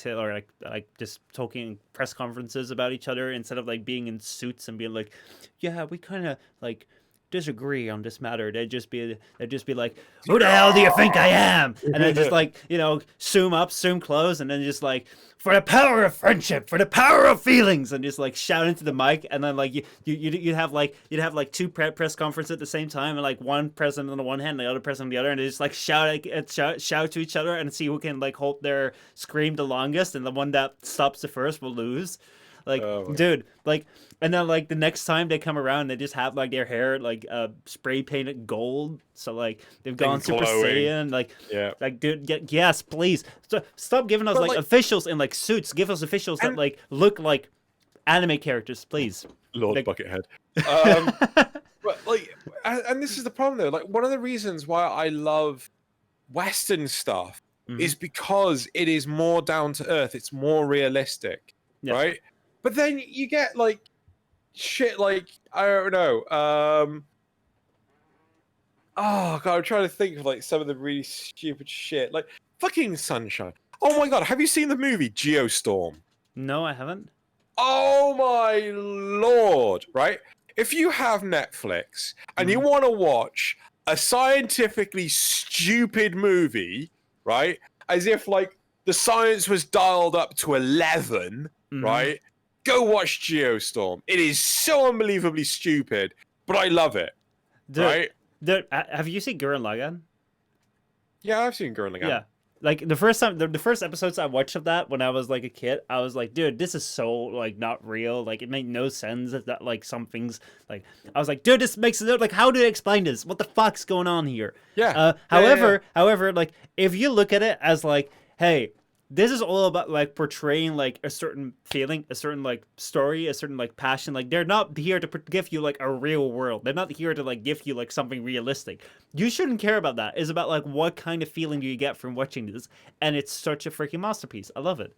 just talking press conferences about each other instead of like being in suits and being like, yeah, we kind of like disagree on this matter. They'd just be like, who the hell do you think I am? And then just like zoom up, zoom close, and then just like, for the power of friendship, for the power of feelings, and just like shout into the mic, and then like you'd have like two press conferences at the same time, and like one president on the one hand, and the other president on the other, and they just like shout to each other and see who can like hold their scream the longest, and the one that stops the first will lose. Like, dude, like, and then like the next time they come around, they just have like their hair like spray painted gold, so like they've gone Super Saiyan. Like, yeah, like dude, yes, please stop giving us like officials in like suits. Give us officials that like look like anime characters, please. Lord like, Buckethead. But like, and this is the problem though. Like, one of the reasons why I love Western stuff is because it is more down to earth. It's more realistic, right? But then you get like shit like, I don't know. Oh god, I'm trying to think of like some of the really stupid shit, like fucking Sunshine. Oh my god, have you seen the movie Geostorm? No, I haven't. Oh my lord, right? If you have Netflix and you want to watch a scientifically stupid movie, right? As if like the science was dialed up to 11, right? go watch Geostorm. It is so unbelievably stupid, but I love it. Right? Have you seen Gurren Lagann? Yeah, I've seen Gurren Lagann. Yeah. Like the first time, the first episodes I watched of that when I was like a kid, I was like, dude, this is so like not real. Like it made no sense that like some things like I was like, dude, this makes it like how do they explain this? What the fuck's going on here? Yeah. However, like if you look at it as like, hey, this is all about like portraying like a certain feeling, a certain like story, a certain like passion. Like they're not here to give you like a real world. They're not here to like give you like something realistic. You shouldn't care about that. It's about like what kind of feeling do you get from watching this, and it's such a freaking masterpiece. I love it.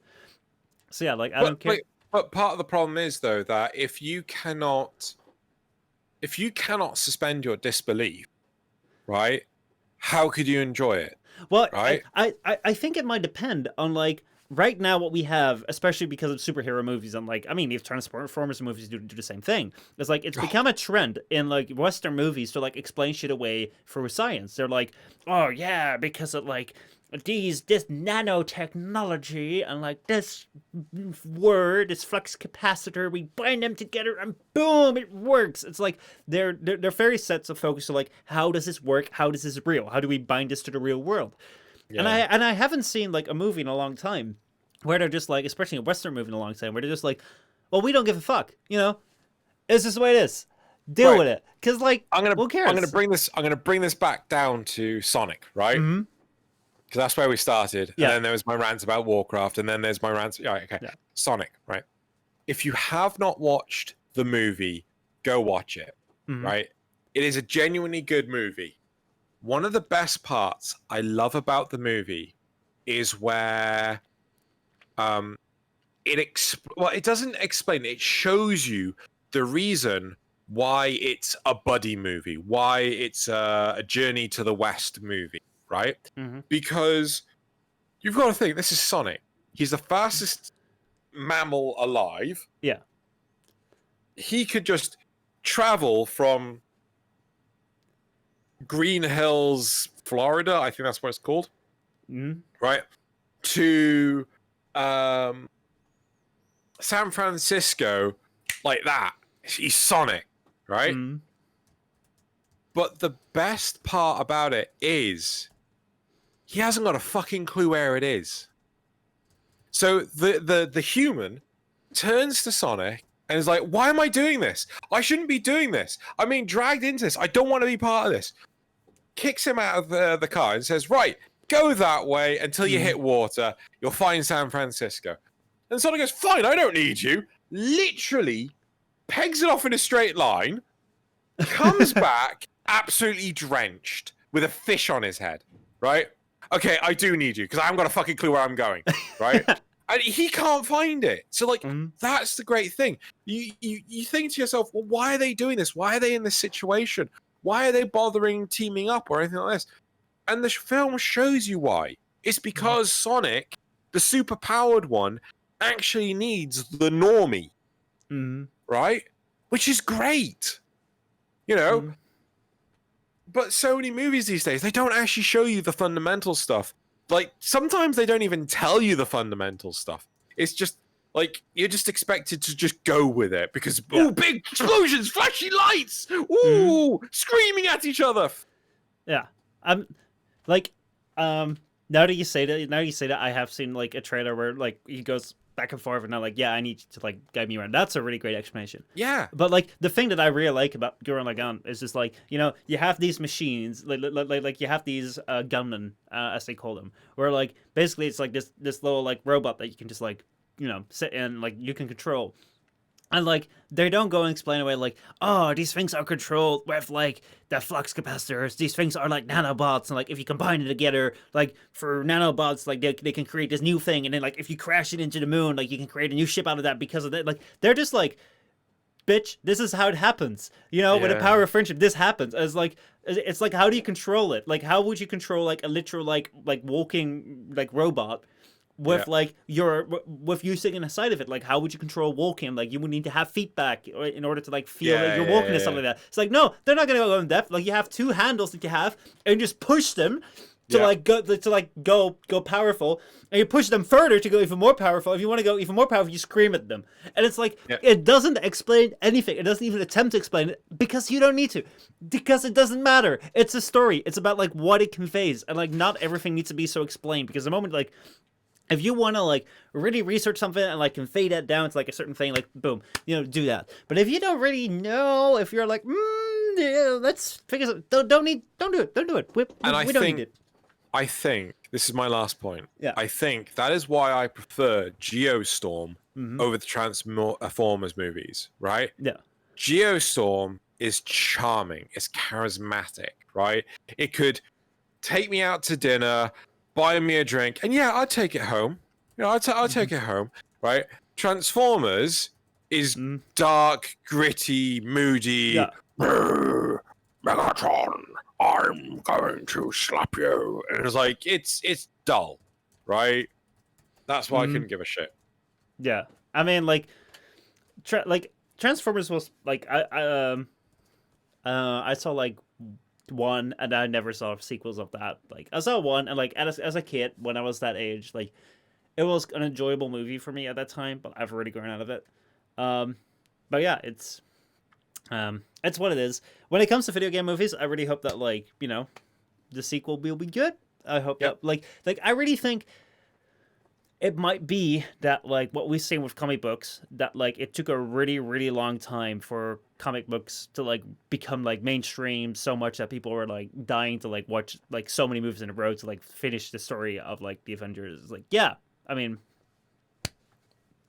So yeah, like I don't care. But part of the problem is though that if you cannot suspend your disbelief, right? How could you enjoy it? Well, right? I think it might depend on like right now what we have, especially because of superhero movies. And like, I mean, if Transformers movies do the same thing. It's like it's become a trend in like Western movies to like explain shit away for science. They're like, oh yeah, because of like this nanotechnology and like this flux capacitor, we bind them together and boom, it works. It's like they're very sets of focus to like how does this work? How does this real? How do we bind this to the real world? Yeah. And I haven't seen like a movie in a long time where they're just like, especially a Western movie in a long time, where they're just like, well, we don't give a fuck, you know? It's just the way it is. Deal with it, because like, who cares? I'm gonna bring this back down to Sonic, right? Mm-hmm. Because that's where we started. Yeah. And then there was my rant about Warcraft, and then there's my rant. Yeah, okay. Yeah. Sonic, right? If you have not watched the movie, go watch it, right? It is a genuinely good movie. One of the best parts I love about the movie is where it doesn't explain, it shows you the reason why it's a buddy movie, why it's a Journey to the West movie. Right? Because you've got to think, this is Sonic. He's the fastest mammal alive. Yeah. He could just travel from Green Hills, Florida, I think that's what it's called. Right? To San Francisco like that. He's Sonic, right? But the best part about it is he hasn't got a fucking clue where it is. So the human turns to Sonic and is like, why am I doing this? I shouldn't be doing this. I'm being dragged into this. I don't want to be part of this. Kicks him out of the car and says, right, go that way until you hit water. You'll find San Francisco. And Sonic goes, fine, I don't need you. Literally pegs it off in a straight line, comes back absolutely drenched with a fish on his head, right? Okay, I do need you because I haven't got a fucking clue where I'm going, right? And he can't find it. So, like, that's the great thing. You think to yourself, well, why are they doing this? Why are they in this situation? Why are they bothering teaming up or anything like this? And the film shows you why. It's because Sonic, the super-powered one, actually needs the normie, right? Which is great, you know? But so many movies these days, they don't actually show you the fundamental stuff. Like, sometimes they don't even tell you the fundamental stuff. It's just, like, you're just expected to just go with it because, ooh, big explosions, flashy lights, ooh, screaming at each other. Yeah. I'm, like, now that you say that, I have seen, like, a trailer where, like, he goes back and forth and I'm like, yeah, I need you to like guide me around. That's a really great explanation. Yeah. But like the thing that I really like about Gurren Lagann is just like, you know, you have these machines, like you have these gunmen, as they call them, where like basically it's like this little like robot that you can just like, you know, sit in, like you can control. And, like, they don't go and explain away, like, oh, these things are controlled with, like, the flux capacitors. These things are, like, nanobots. And, like, if you combine it together, like, for nanobots, like, they can create this new thing. And then, like, if you crash it into the moon, like, you can create a new ship out of that because of that. Like, they're just, like, bitch, this is how it happens. You know, with the power of friendship, this happens. It's like, how do you control it? Like, how would you control, like, a literal, like walking, like, robot? With like with you sitting inside of it, like how would you control walking? Like you would need to have feedback in order to like feel like you're walking and stuff like that. It's like no, they're not gonna go in depth. Like you have two handles that you have and just push them to Yeah. go powerful, and you push them further to go even more powerful. If you want to go even more powerful, you scream at them, and it's like Yeah. it doesn't explain anything. It doesn't even attempt to explain it because you don't need to, because it doesn't matter. It's a story. It's about like what it conveys, and like not everything needs to be so explained. Because the moment like if you want to like really research something and like convey that down to like a certain thing, like boom, do that. But if you don't really know, if you're like, yeah, let's figure it. Don't do it. Don't do it. We don't need it. I think this is my last point. Yeah. I think that is why I prefer Geostorm over the Transformers movies. Right? Yeah. Geostorm is charming. It's charismatic. Right? It could take me out to dinner, buy me a drink, and yeah, I'd take it home. I'll take it home. Right? Transformers is dark, gritty, moody. Yeah. Megatron, I'm going to slap you. And it's like it's dull, right? That's why I couldn't give a shit. Yeah, I mean, like Transformers was like I saw like one, and I never saw sequels of that. Like I saw one, and like as a kid when I was that age, like it was an enjoyable movie for me at that time. But I've already grown out of it. But yeah, it's what it is. When it comes to video game movies, I really hope that like the sequel will be good. I hope that like I really think it might be that like what we've seen with comic books, that like it took a really really long time for comic books to like become like mainstream so much that people were like dying to like watch like so many movies in a row to like finish the story of like the Avengers. Like yeah, I mean,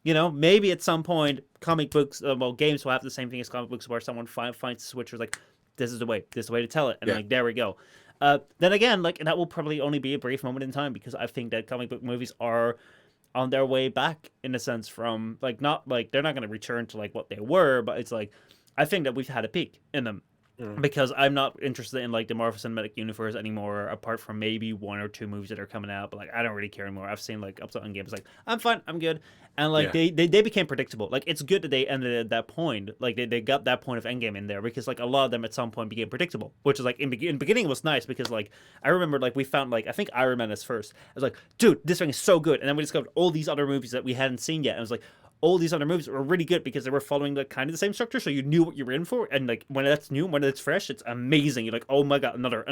maybe at some point comic books, games will have the same thing as comic books, where someone finds a switch where like, this is the way to tell it, and like there we go. Then again, like that will probably only be a brief moment in time, because I think that comic book movies are on their way back in a sense from like not like they're not going to return to like what they were, but it's like I think that we've had a peak in them. Because I'm not interested in like the Marvel Cinematic Universe anymore, apart from maybe one or two movies that are coming out. But like I don't really care anymore. I've seen like up to Endgame. Like I'm fine, I'm good, and like they became predictable. Like it's good that they ended at that point. Like they got that point of Endgame in there, because like a lot of them at some point became predictable. Which is like in beginning was nice, because like I remember like we found like I think Iron Man is first. I was like, dude, this thing is so good, and then we discovered all these other movies that we hadn't seen yet. And I was like, all these other movies were really good because they were following like kind of the same structure, so you knew what you were in for. And like when that's new, when it's fresh, it's amazing. You're like, oh my god, another.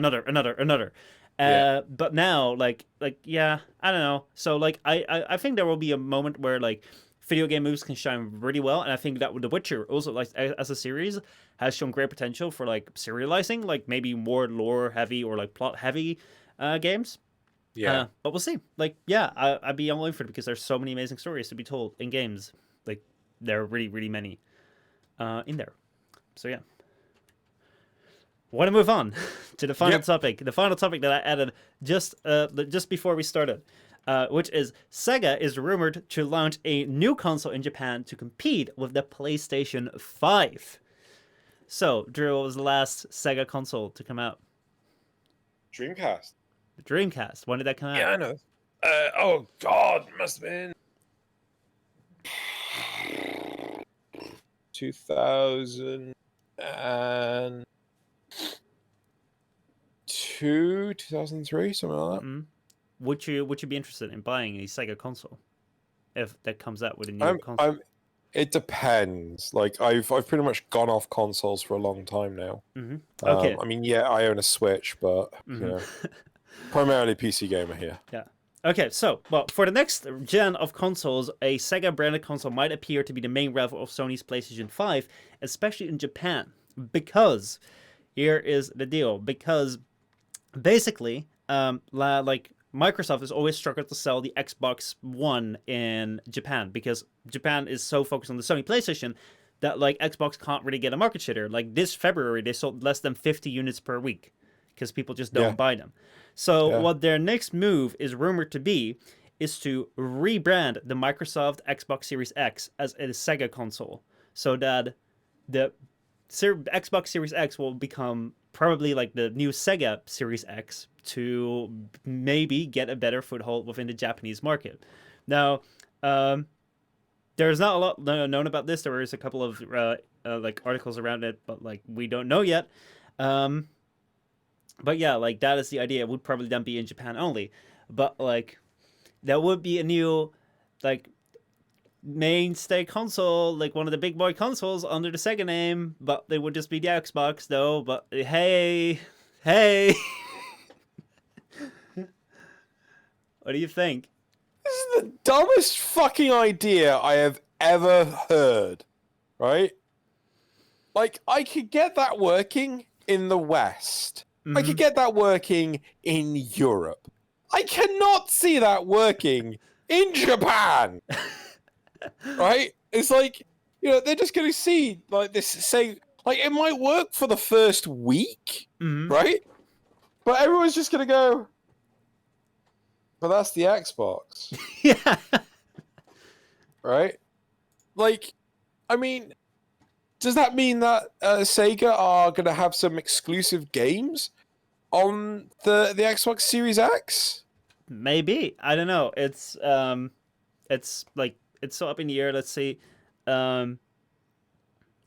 But now, like yeah, I don't know. So like I think there will be a moment where like video game movies can shine really well, and I think that The Witcher also, like as a series, has shown great potential for like serializing, like maybe more lore heavy or like plot heavy games. Yeah. But we'll see. Like, yeah, I'd be all in for it, because there's so many amazing stories to be told in games. Like, there are really, really many in there. So, yeah. Want to move on to the final topic. The final topic that I added just before we started, which is Sega is rumored to launch a new console in Japan to compete with the PlayStation 5. So, Drew, what was the last Sega console to come out? Dreamcast. The Dreamcast. When did that come out? Yeah, I know. Oh God, must have been 2002, 2003, something like that. Mm-hmm. Would you be interested in buying a Sega console if that comes out with a new console? It depends. Like I've pretty much gone off consoles for a long time now. Mm-hmm. Okay. I mean, yeah, I own a Switch, but primarily PC gamer here. Yeah. Okay, so, well, for the next gen of consoles, a Sega-branded console might appear to be the main rival of Sony's PlayStation 5, especially in Japan. Because, here is the deal, because basically, like, Microsoft has always struggled to sell the Xbox One in Japan, because Japan is so focused on the Sony PlayStation that, like, Xbox can't really get a market share. Like, this February, they sold less than 50 units per week, because people just don't buy them. So what their next move is rumored to be is to rebrand the Microsoft Xbox Series X as a Sega console, so that the Xbox Series X will become probably like the new Sega Series X to maybe get a better foothold within the Japanese market. Now, there's not a lot known about this. There is a couple of like articles around it, but like we don't know yet. But yeah, like that is the idea. It would probably then be in Japan only, but like there would be a new like mainstay console, like one of the big boy consoles under the Sega name, but they would just be the Xbox though. But hey, hey, what do you think? This is the dumbest fucking idea I have ever heard. Right? Like, I could get that working in the West. I Mm-hmm. could get that working in Europe. I cannot see that working in Japan. Right? It's like, they're just going to see, like, this, say, like, it might work for the first week, Mm-hmm. right? But everyone's just going to go, but that's the Xbox, Yeah. right? Like, I mean, does that mean that Sega are going to have some exclusive games on the Xbox Series X? Maybe. I don't know. It's like it's so up in the air. Let's see. Um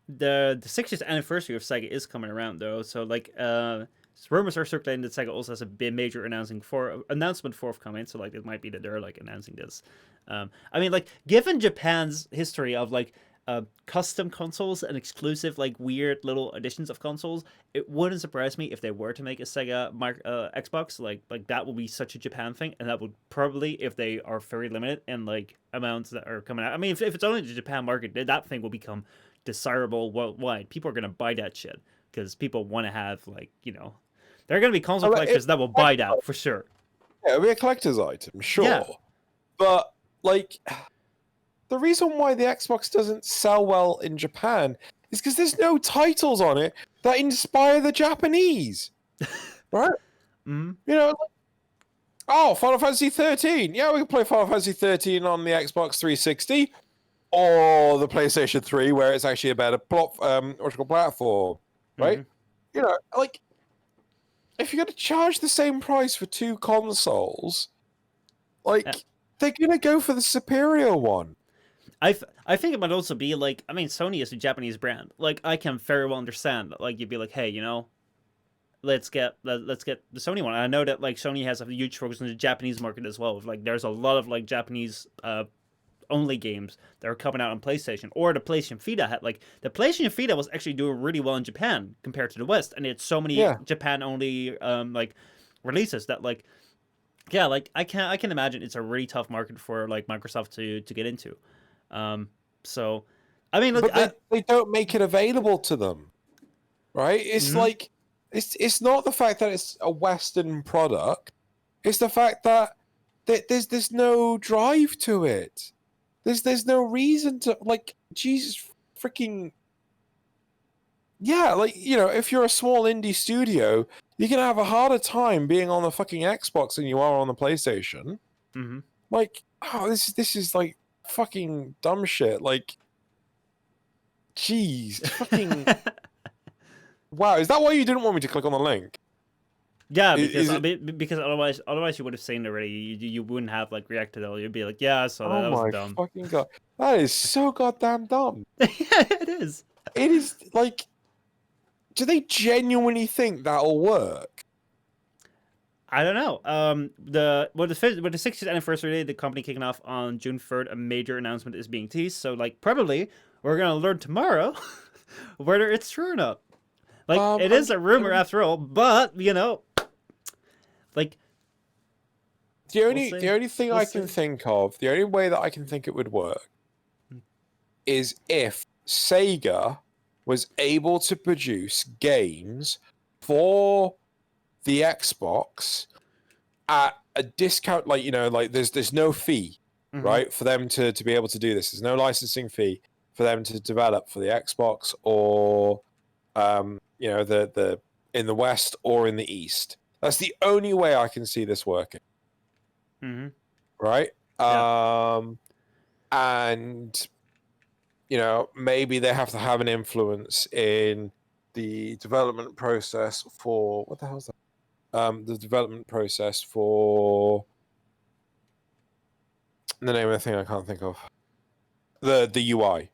the 60th anniversary of Sega is coming around though. So like rumors are circulating that Sega also has a big major announcement forthcoming. So like it might be that they're like announcing this. I mean like given Japan's history of like custom consoles and exclusive like weird little editions of consoles, it wouldn't surprise me if they were to make a Sega Xbox. Like that would be such a Japan thing, and that would probably, if they are very limited and like amounts that are coming out. I mean, if it's only the Japan market, that thing will become desirable worldwide. People are gonna buy that shit because people want to have like there are gonna be console collectors that will buy that for sure. Yeah, it'll be a collector's item, Yeah. sure. But, like, the reason why the Xbox doesn't sell well in Japan is because there's no titles on it that inspire the Japanese. Right? Mm-hmm. Like, oh, Final Fantasy 13. Yeah, we can play Final Fantasy 13 on the Xbox 360 or the PlayStation 3, where it's actually a better platform. Right? Mm-hmm. Like, if you're going to charge the same price for two consoles, like, Yeah. they're going to go for the superior one. I think it might also be like, I mean, Sony is a Japanese brand. Like I can very well understand that like you'd be like, hey, let's get the Sony one. And I know that like Sony has a huge focus on the Japanese market as well. Like there's a lot of like Japanese only games that are coming out on PlayStation, or the PlayStation Vita had like the PlayStation Vita was actually doing really well in Japan compared to the West, and it's so many Japan only like releases that like yeah, like I can imagine it's a really tough market for like Microsoft to get into. So I mean, look, but they don't make it available to them, right? It's like it's not the fact that it's a Western product; it's the fact that there's no drive to it. There's no reason to like Jesus freaking yeah, like if you're a small indie studio, you're gonna have a harder time being on the fucking Xbox than you are on the PlayStation. mm-hmm. Like, oh, this is like fucking dumb shit. Like, jeez, fucking wow. Is that why you didn't want me to click on the link? Yeah, because otherwise you would have seen it already. You wouldn't have like reacted at all. You'd be like, yeah, so Oh that was my dumb. fucking god, that is so goddamn dumb. Yeah, it is. It is like, do they genuinely think that'll work? I don't know. With the 60th anniversary, the company kicking off on June 3rd, a major announcement is being teased. So like probably we're gonna learn tomorrow whether it's true or not. Like it is a rumor after all, but like the only thing I can think of, the only way that I can think it would work, is if Sega was able to produce games for the Xbox at a discount, like like there's no fee, right, for them to be able to do this. There's no licensing fee for them to develop for the Xbox or the in the West or in the East. That's the only way I can see this working. Right? Yeah. And maybe they have to have an influence in the development process for what the hell is that? The development process for the name of the thing I can't think of. The UI.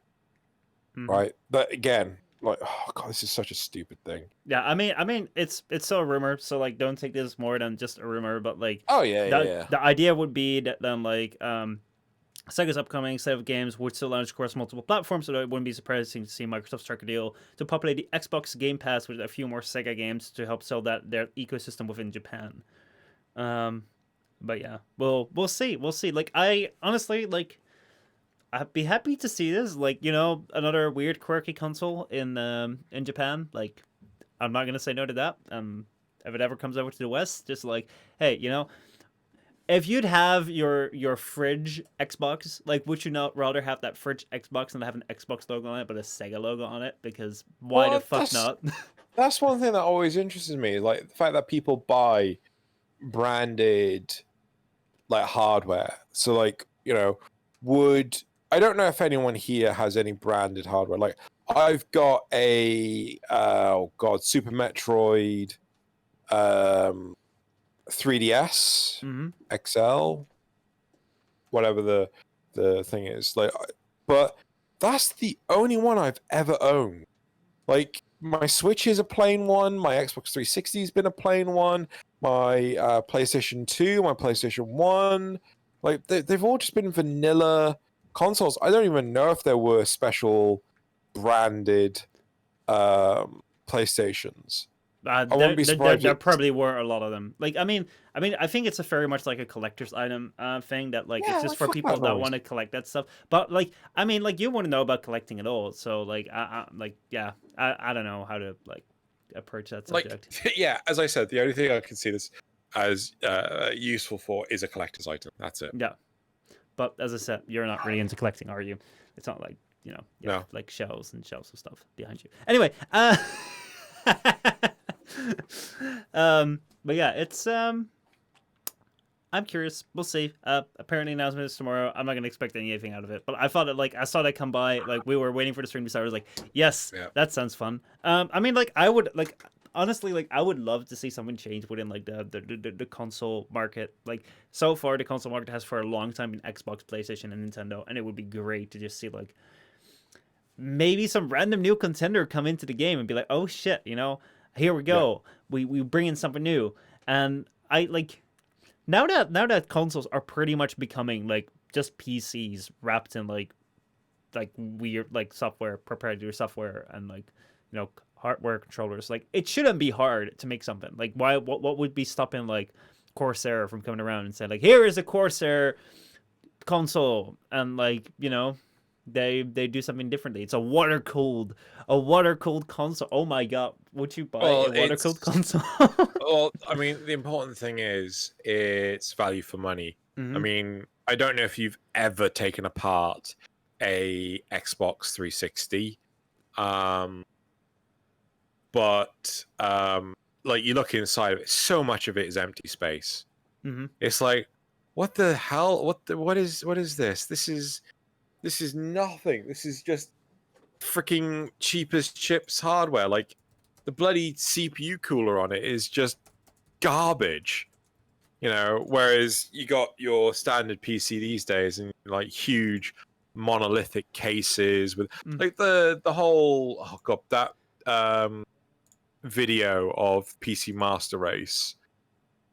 Right? But again, like, oh god, this is such a stupid thing. Yeah, I mean, it's still a rumor, so like, don't take this more than just a rumor. But like, Oh yeah, yeah, the yeah. the idea would be that then like Sega's upcoming set of games would still launch across multiple platforms, so it wouldn't be surprising to see Microsoft strike a deal to populate the Xbox Game Pass with a few more Sega games to help sell their ecosystem within Japan. Um, but yeah, we'll see, we'll see. Like, I honestly like, I'd be happy to see this, like, another weird quirky console in Japan. Like, I'm not gonna say no to that. If it ever comes over to the West, just like, hey, if you'd have your fridge Xbox, like, would you not rather have that fridge Xbox and have an Xbox logo on it, but a Sega logo on it? Because why the Well, fuck not? that's one thing that always interests me, like the fact that people buy branded like hardware. So like, would I don't know if anyone here has any branded hardware. Like I've got a Super Metroid 3DS Mm-hmm. XL, whatever the thing is. Like, but that's the only one I've ever owned. Like my Switch is a plain one. My Xbox 360 has been a plain one. My PlayStation 2, my PlayStation 1, like they've all just been vanilla consoles. I don't even know if there were special branded PlayStations. I There, wouldn't be there, there, surprised. there probably were a lot of them. Like, I think it's a very much like a collector's item thing that like it's Yeah, just like for fuck people that that noise. want to collect that stuff. But like, I mean, like you wouldn't know about collecting at all. So like, yeah, I don't know how to like approach that subject. Like, yeah, as I said, the only thing I can see this as useful for is a collector's item. That's it. Yeah, but as I said, you're not really into collecting, are you? It's not like you have No. like shelves and shelves of stuff behind you. Anyway, but yeah, it's I'm curious. We'll see. Apparently announcement is tomorrow. I'm not gonna expect anything out of it, but I thought it like I saw that come by. Like we were waiting for the stream to start. I was like, yes, Yeah. that sounds fun. I mean, like I would like honestly like I would love to see something change within like the console market. Like so far, the console market has for a long time been Xbox, PlayStation, and Nintendo, and it would be great to just see like maybe some random new contender come into the game and be like, oh shit, here we go. We bring in something new, and I like. Now that consoles are pretty much becoming like just PCs wrapped in like weird like software, proprietary software, and like hardware controllers, like it shouldn't be hard to make something. Like why what would be stopping like Corsair from coming around and saying like, here is a Corsair console, and like they do something differently. It's a water cooled console. Oh my god, would you buy Well, a water cooled console? well, I mean, the important thing is it's value for money. I Mhm. mean, I don't know if you've ever taken apart a Xbox 360, but like you look inside of it, so much of it is empty space. Mhm. It's like, what the hell? What is this? This is nothing. This is just freaking cheap as chips hardware. Like the bloody CPU cooler on it is just garbage. Whereas you got your standard PC these days and like huge monolithic cases with Mm. like the whole that video of PC Master Race.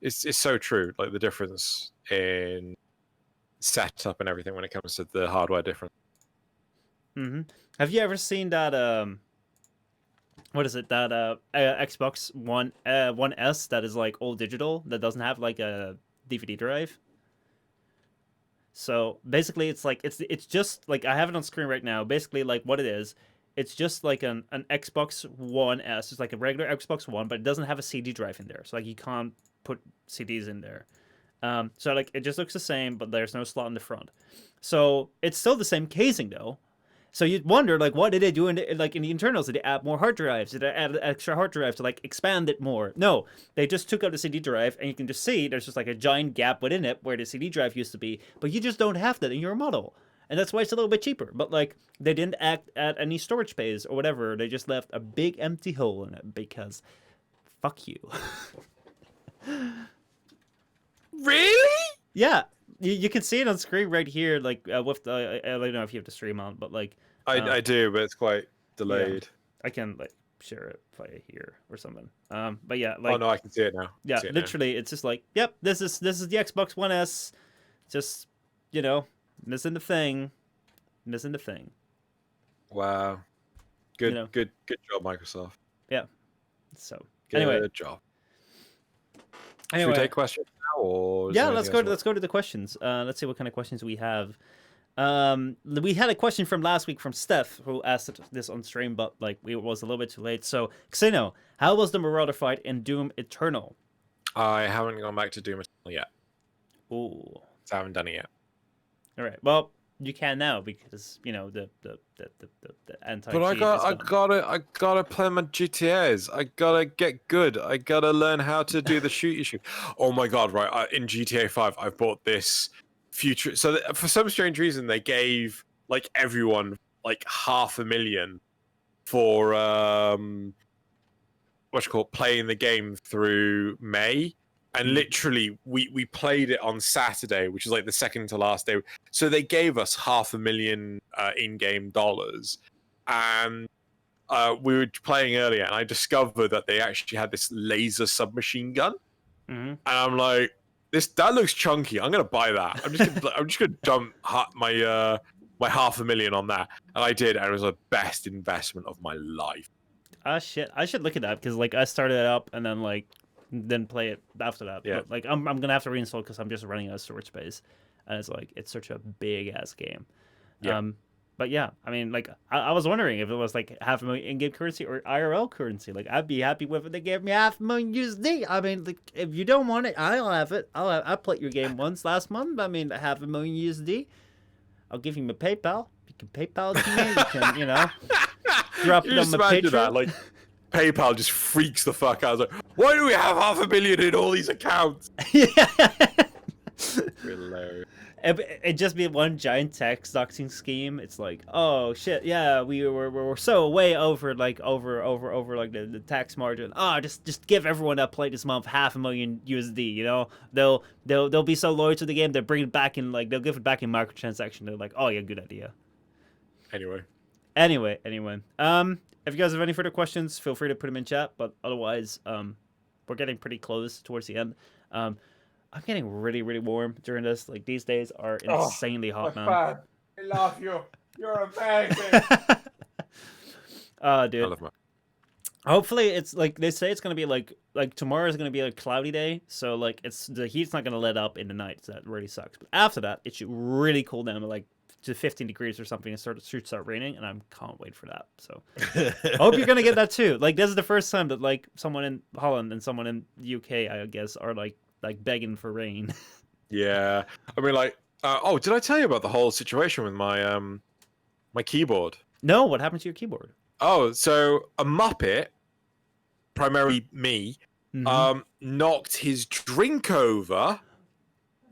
It's so true. Like the difference in setup and everything when it comes to the hardware difference. Mm-hmm. Have you ever seen that what is it, that Xbox One S that is like all digital, that doesn't have like a DVD drive? So basically it's like it's just like I have it on screen right now. Basically like what it is, it's just like an Xbox One S. It's like a regular Xbox One, but it doesn't have a CD drive in there. So like you can't put CDs in there. So like it just looks the same, but there's no slot in the front. So it's still the same casing though. So you'd wonder like what did they do in the internals? Did they add more hard drives? Did they add an extra hard drive to like expand it more? No, they just took out the CD drive, and you can just see there's just like a giant gap within it where the CD drive used to be, but you just don't have that in your model. And that's why it's a little bit cheaper. But like they didn't add any storage space or whatever. They just left a big empty hole in it because fuck you. Really? Yeah, you can see it on screen right here, like with the I don't know if you have the stream on, but like I do, but it's quite delayed. I can like share it via here or something. But yeah, like Oh no, I can see it now. yeah, literally, it's just like, yep, this is the Xbox One S, just missing the thing, Wow. You Good, know, good job, Microsoft. yeah. So Good anyway, job. Should we take questions now, or is yeah, there let's anything go. else Let's go to the questions. Let's see what kind of questions we have. We had a question from last week from Steph, who asked this on stream, but like it was a little bit too late. So, Xeno, how was the Marauder fight in Doom Eternal? I haven't gone back to Doom Eternal yet. Ooh, So I haven't done it yet. all right. Well, you can now because the anti. But I gotta play my GTAs. I gotta get good. I gotta learn how to do the shoot. Oh my god! Right, in GTA 5, I've bought this future. So for some strange reason, they gave like everyone like $500,000 for playing the game through May. And literally, we played it on Saturday, which is like the second to last day. So they gave us $500,000 in-game dollars, and we were playing earlier, and I discovered that they actually had this laser submachine gun, and I'm like, that looks chunky. I'm gonna buy that. I'm just gonna dump my $500,000 on that, and I did, and it was the best investment of my life. Ah shit! I should look at that because like I started it up and then play it after that. Yeah. But like I'm gonna have to reinstall because I'm just running out of storage space, and it's such a big ass game. Yeah. But yeah, I mean, like I was wondering if it was like $500,000 in-game currency or IRL currency. Like I'd be happy with it. They gave me $500,000 USD. I mean, like if you don't want it, I'll have it. I played your game once last month. I mean, $500,000 USD. I'll give you my PayPal. You can PayPal to me. You can drop it on my Patreon. That, like PayPal just freaks the fuck out. Like, why do we have $500,000 in all these accounts? Yeah. Hilarious. It'd just be one giant tax doxing scheme. It's like, oh shit, yeah, we're so way over the tax margin. Oh, just give everyone that played this month $500,000 USD. They'll be so loyal to the game. They'll bring it back in they'll give it back in microtransaction. They're like, oh yeah, good idea. Anyway. If you guys have any further questions, feel free to put them in chat. But otherwise, we're getting pretty close towards the end. I'm getting really, really warm during this. Like these days are insanely hot, man. Fan. I love you. You're amazing. Dude. I love my... Hopefully, it's like they say it's gonna be like tomorrow is gonna be a cloudy day, so like the heat's not gonna let up in the night. So that really sucks. But after that, it should really cool down to 15 degrees or something and should start raining, and I can't wait for that. So I hope you're gonna get that too. Like this is the first time that like someone in Holland and someone in the UK, I guess, are like begging for rain. Yeah, I mean, like, did I tell you about the whole situation with my my keyboard? No, what happened to your keyboard? Oh, so a Muppet, primarily me, knocked his drink over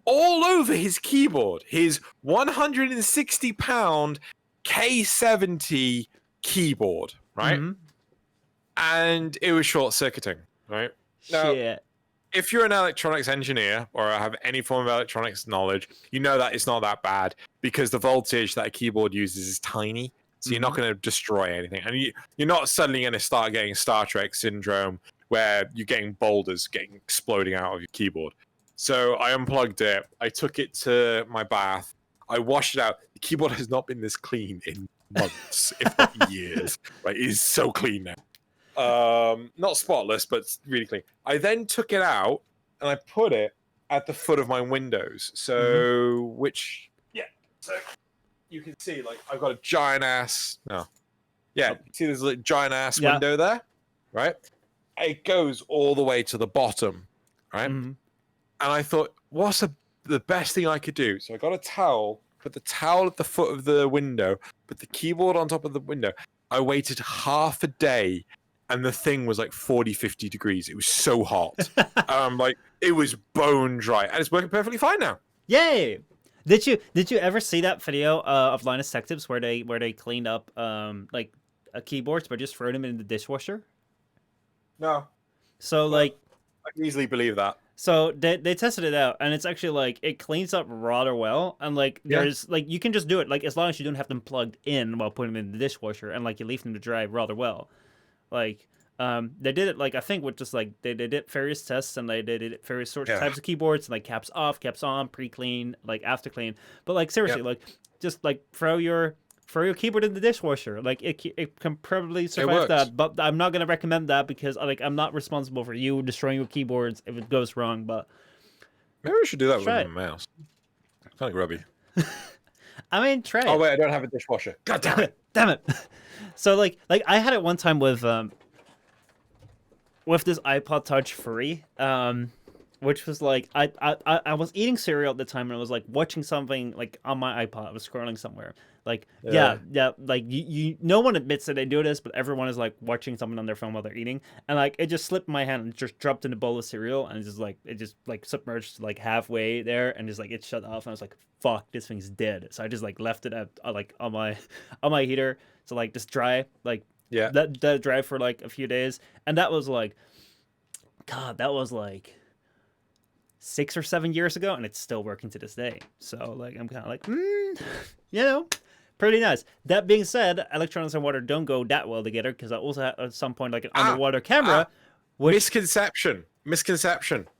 all over his keyboard. His 160-pound K70 keyboard, right? And it was short-circuiting, right? Shit. If you're an electronics engineer or have any form of electronics knowledge, you know that it's not that bad because the voltage that a keyboard uses is tiny. So you're not going to destroy anything. And you're not suddenly going to start getting Star Trek syndrome where you're getting boulders exploding out of your keyboard. So I unplugged it. I took it to my bath. I washed it out. The keyboard has not been this clean in months, if not years. Right? It is so clean now. Not spotless, but really clean. I then took it out and I put it at the foot of my windows. So, so you can see, like, I've got a giant ass. No, yeah, see, there's a giant ass window there, right? It goes all the way to the bottom, right? And I thought, what's the best thing I could do? So I got a towel, put the towel at the foot of the window, put the keyboard on top of the window. I waited half a day. And the thing was like 40, 50 degrees. It was so hot. Like it was bone dry, and it's working perfectly fine now. Yay! Did you ever see that video of Linus Tech Tips where they cleaned up like a keyboards by just throwing them in the dishwasher? No. So like, I can easily believe that. So they tested it out, and it's actually like it cleans up rather well, and like there's like you can just do it like as long as you don't have them plugged in while putting them in the dishwasher, and like you leave them to dry rather well. Like, they did it like I think with just like they did various tests and they did various sorts Yeah. types of keyboards and like caps off, caps on, pre-clean, like after clean. But like seriously, Yep. like just like throw your keyboard in the dishwasher. Like it can probably survive works. that. But I'm not gonna recommend that because like I'm not responsible for you destroying your keyboards if it goes wrong. But Maybe we should do that with try a it. mouse. Kind of grubby. I mean, try Oh it. wait, I don't have a dishwasher. God damn it! Damn it. So like I had it one time with this iPod Touch free, which was like I was eating cereal at the time and I was like watching something like on my iPod. I was scrolling somewhere. Like yeah, like you no one admits that they do this, but everyone is like watching something on their phone while they're eating, and like it just slipped in my hand and just dropped in a bowl of cereal and it just like submerged like halfway there and just like it shut off and I was like fuck, this thing's dead. So I just like left it at like on my heater to like just dry like Yeah. that dry for like a few days, and that was like God, that was like 6 or 7 years ago, and it's still working to this day. So like I'm kind of like, you know, pretty nice. That being said, electronics and water don't go that well together because I also had at some point like an underwater camera. Which... Misconception,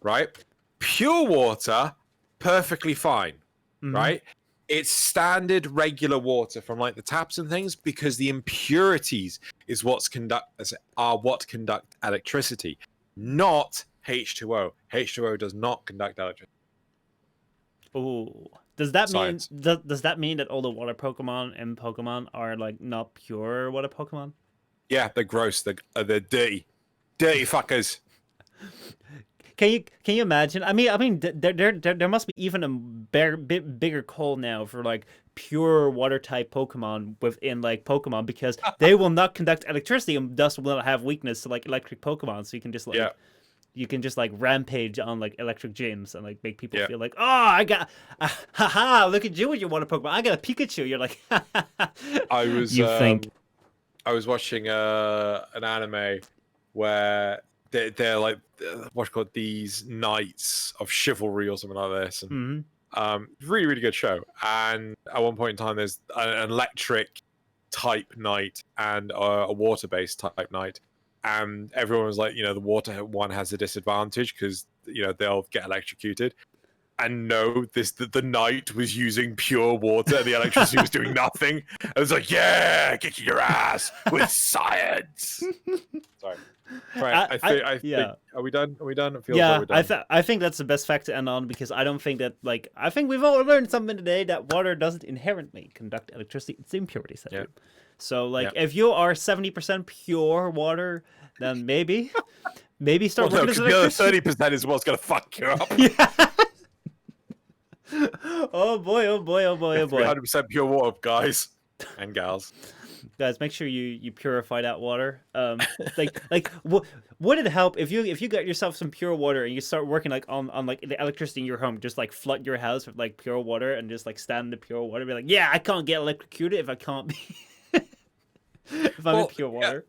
right? Pure water, perfectly fine, right? It's standard regular water from like the taps and things because the impurities is what conduct electricity, not H2O. H2O does not conduct electricity. Ooh. Does that Science. mean does that mean that all the water Pokemon in Pokemon are like not pure water Pokemon? Yeah, they're gross. They're dirty fuckers. Can you imagine? I mean, there must be even a bit bigger call now for like pure water type Pokemon within like Pokemon because they will not conduct electricity and thus will not have weakness to like electric Pokemon. So you can just like you can just like rampage on like electric gyms and like make people feel like, oh, I got, haha, look at you with your water Pokemon. I got a Pikachu. You're like, I was you think. I was watching an anime where they're like what's called these knights of chivalry or something like this, and really good show. And at one point in time, there's an electric type knight and a water based type knight, and everyone was like, the water one has a disadvantage because they'll get electrocuted. And no, the knight was using pure water. The electricity was doing nothing. I was like, yeah, kicking your ass with science. Sorry. Right, I think, are we done? Are we done? It feels like we're done. I think that's the best fact to end on because I don't think that I think we've all learned something today that water doesn't inherently conduct electricity. It's the impurities that do. So if you are 70% pure water, then maybe start working as electricity. The other 30% is what's gonna fuck you up. Yeah. Oh boy! 100% pure water, guys and gals. Guys, make sure you purify that water. Would it help if you got yourself some pure water and you start working like on like the electricity in your home, just like flood your house with like pure water and just like stand in the pure water, be like, yeah, I can't get electrocuted if I can't be if I'm in pure water.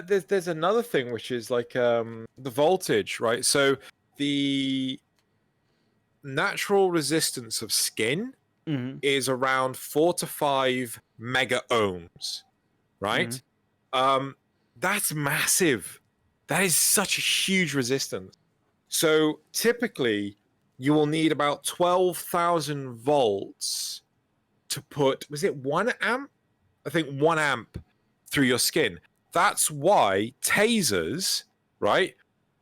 There's another thing which is like the voltage, right? So the natural resistance of skin is around 4 to 5 mega ohms, right? That's massive. That is such a huge resistance. So typically you will need about 12,000 volts to put, was it 1 amp? I think 1 amp through your skin. That's why tasers, right,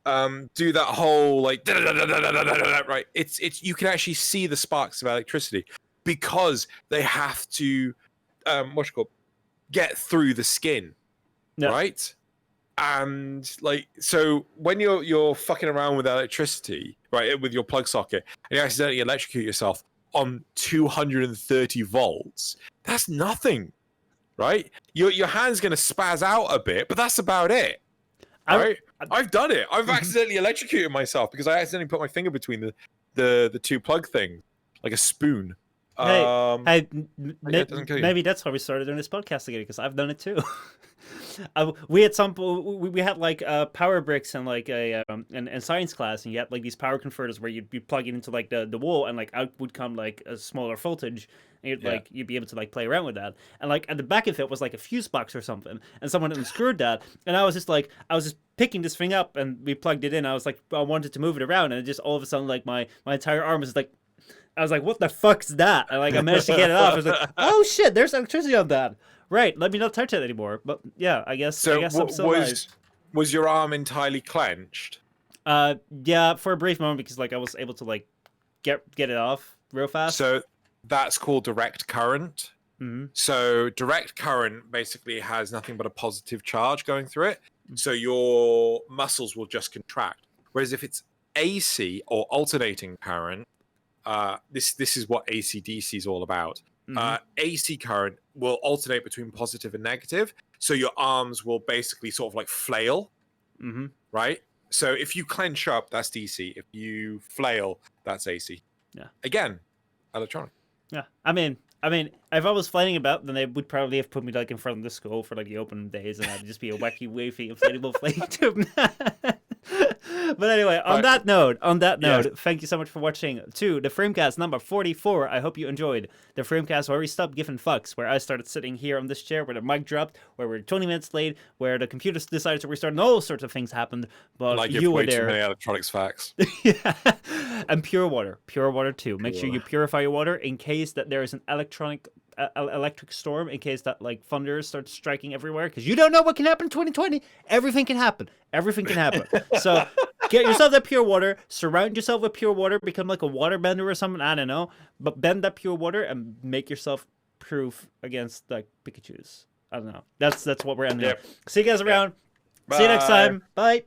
do that whole like right. It's you can actually see the sparks of electricity because they have to get through the skin, right? And like so when you're fucking around with electricity, right, with your plug socket, and you accidentally electrocute yourself on 230 volts, that's nothing, right? Your hand's gonna spaz out a bit, but that's about it. Right? I've done it. I've accidentally electrocuted myself because I accidentally put my finger between the two plug things, like a spoon. Maybe that's why we started doing this podcast together because I've done it too. We had we had like power bricks and like a and science class, and you had like these power converters where you'd plug it into like the wall, and like out would come like a smaller voltage, and you'd be able to like play around with that. And like at the back of it was like a fuse box or something, and someone unscrewed that, and I was just picking this thing up, and we plugged it in. I was like, I wanted to move it around, and it just all of a sudden like my entire arm was like, I was like, what the fuck's that? And like I managed to get it off. I was like, oh shit, there's electricity on that. Right, let me not touch it anymore. But yeah, I guess I'm still alive. Was your arm entirely clenched? Yeah, for a brief moment, because like I was able to like get it off real fast. So that's called direct current. Mm-hmm. So direct current basically has nothing but a positive charge going through it. So your muscles will just contract. Whereas if it's AC or alternating current, this is what AC/DC is all about. AC current will alternate between positive and negative, so your arms will basically sort of like flail, right? So if you clench up, that's DC. If you flail, that's AC. Yeah. Again, electronic. Yeah. I mean, if I was flailing about, then they would probably have put me like in front of the school for like the open days, and I'd just be a wacky, wavy, inflatable flame tube. But anyway, on that note, thank you so much for watching to the FrameCast number 44. I hope you enjoyed the FrameCast where we stopped giving fucks, where I started sitting here on this chair, where the mic dropped, where we're 20 minutes late, where the computer decided to restart, and all sorts of things happened. But like you were there. Too many electronics facts. Yeah. And pure water too. Make sure you purify your water in case that there is an electric storm, in case that like thunder starts striking everywhere, because you don't know what can happen in 2020. Everything can happen. So get yourself that pure water, surround yourself with pure water, become like a water bender or something, I don't know, but bend that pure water and make yourself proof against like Pikachus. I don't know. That's what we're ending. See you guys around. See you next time. Bye.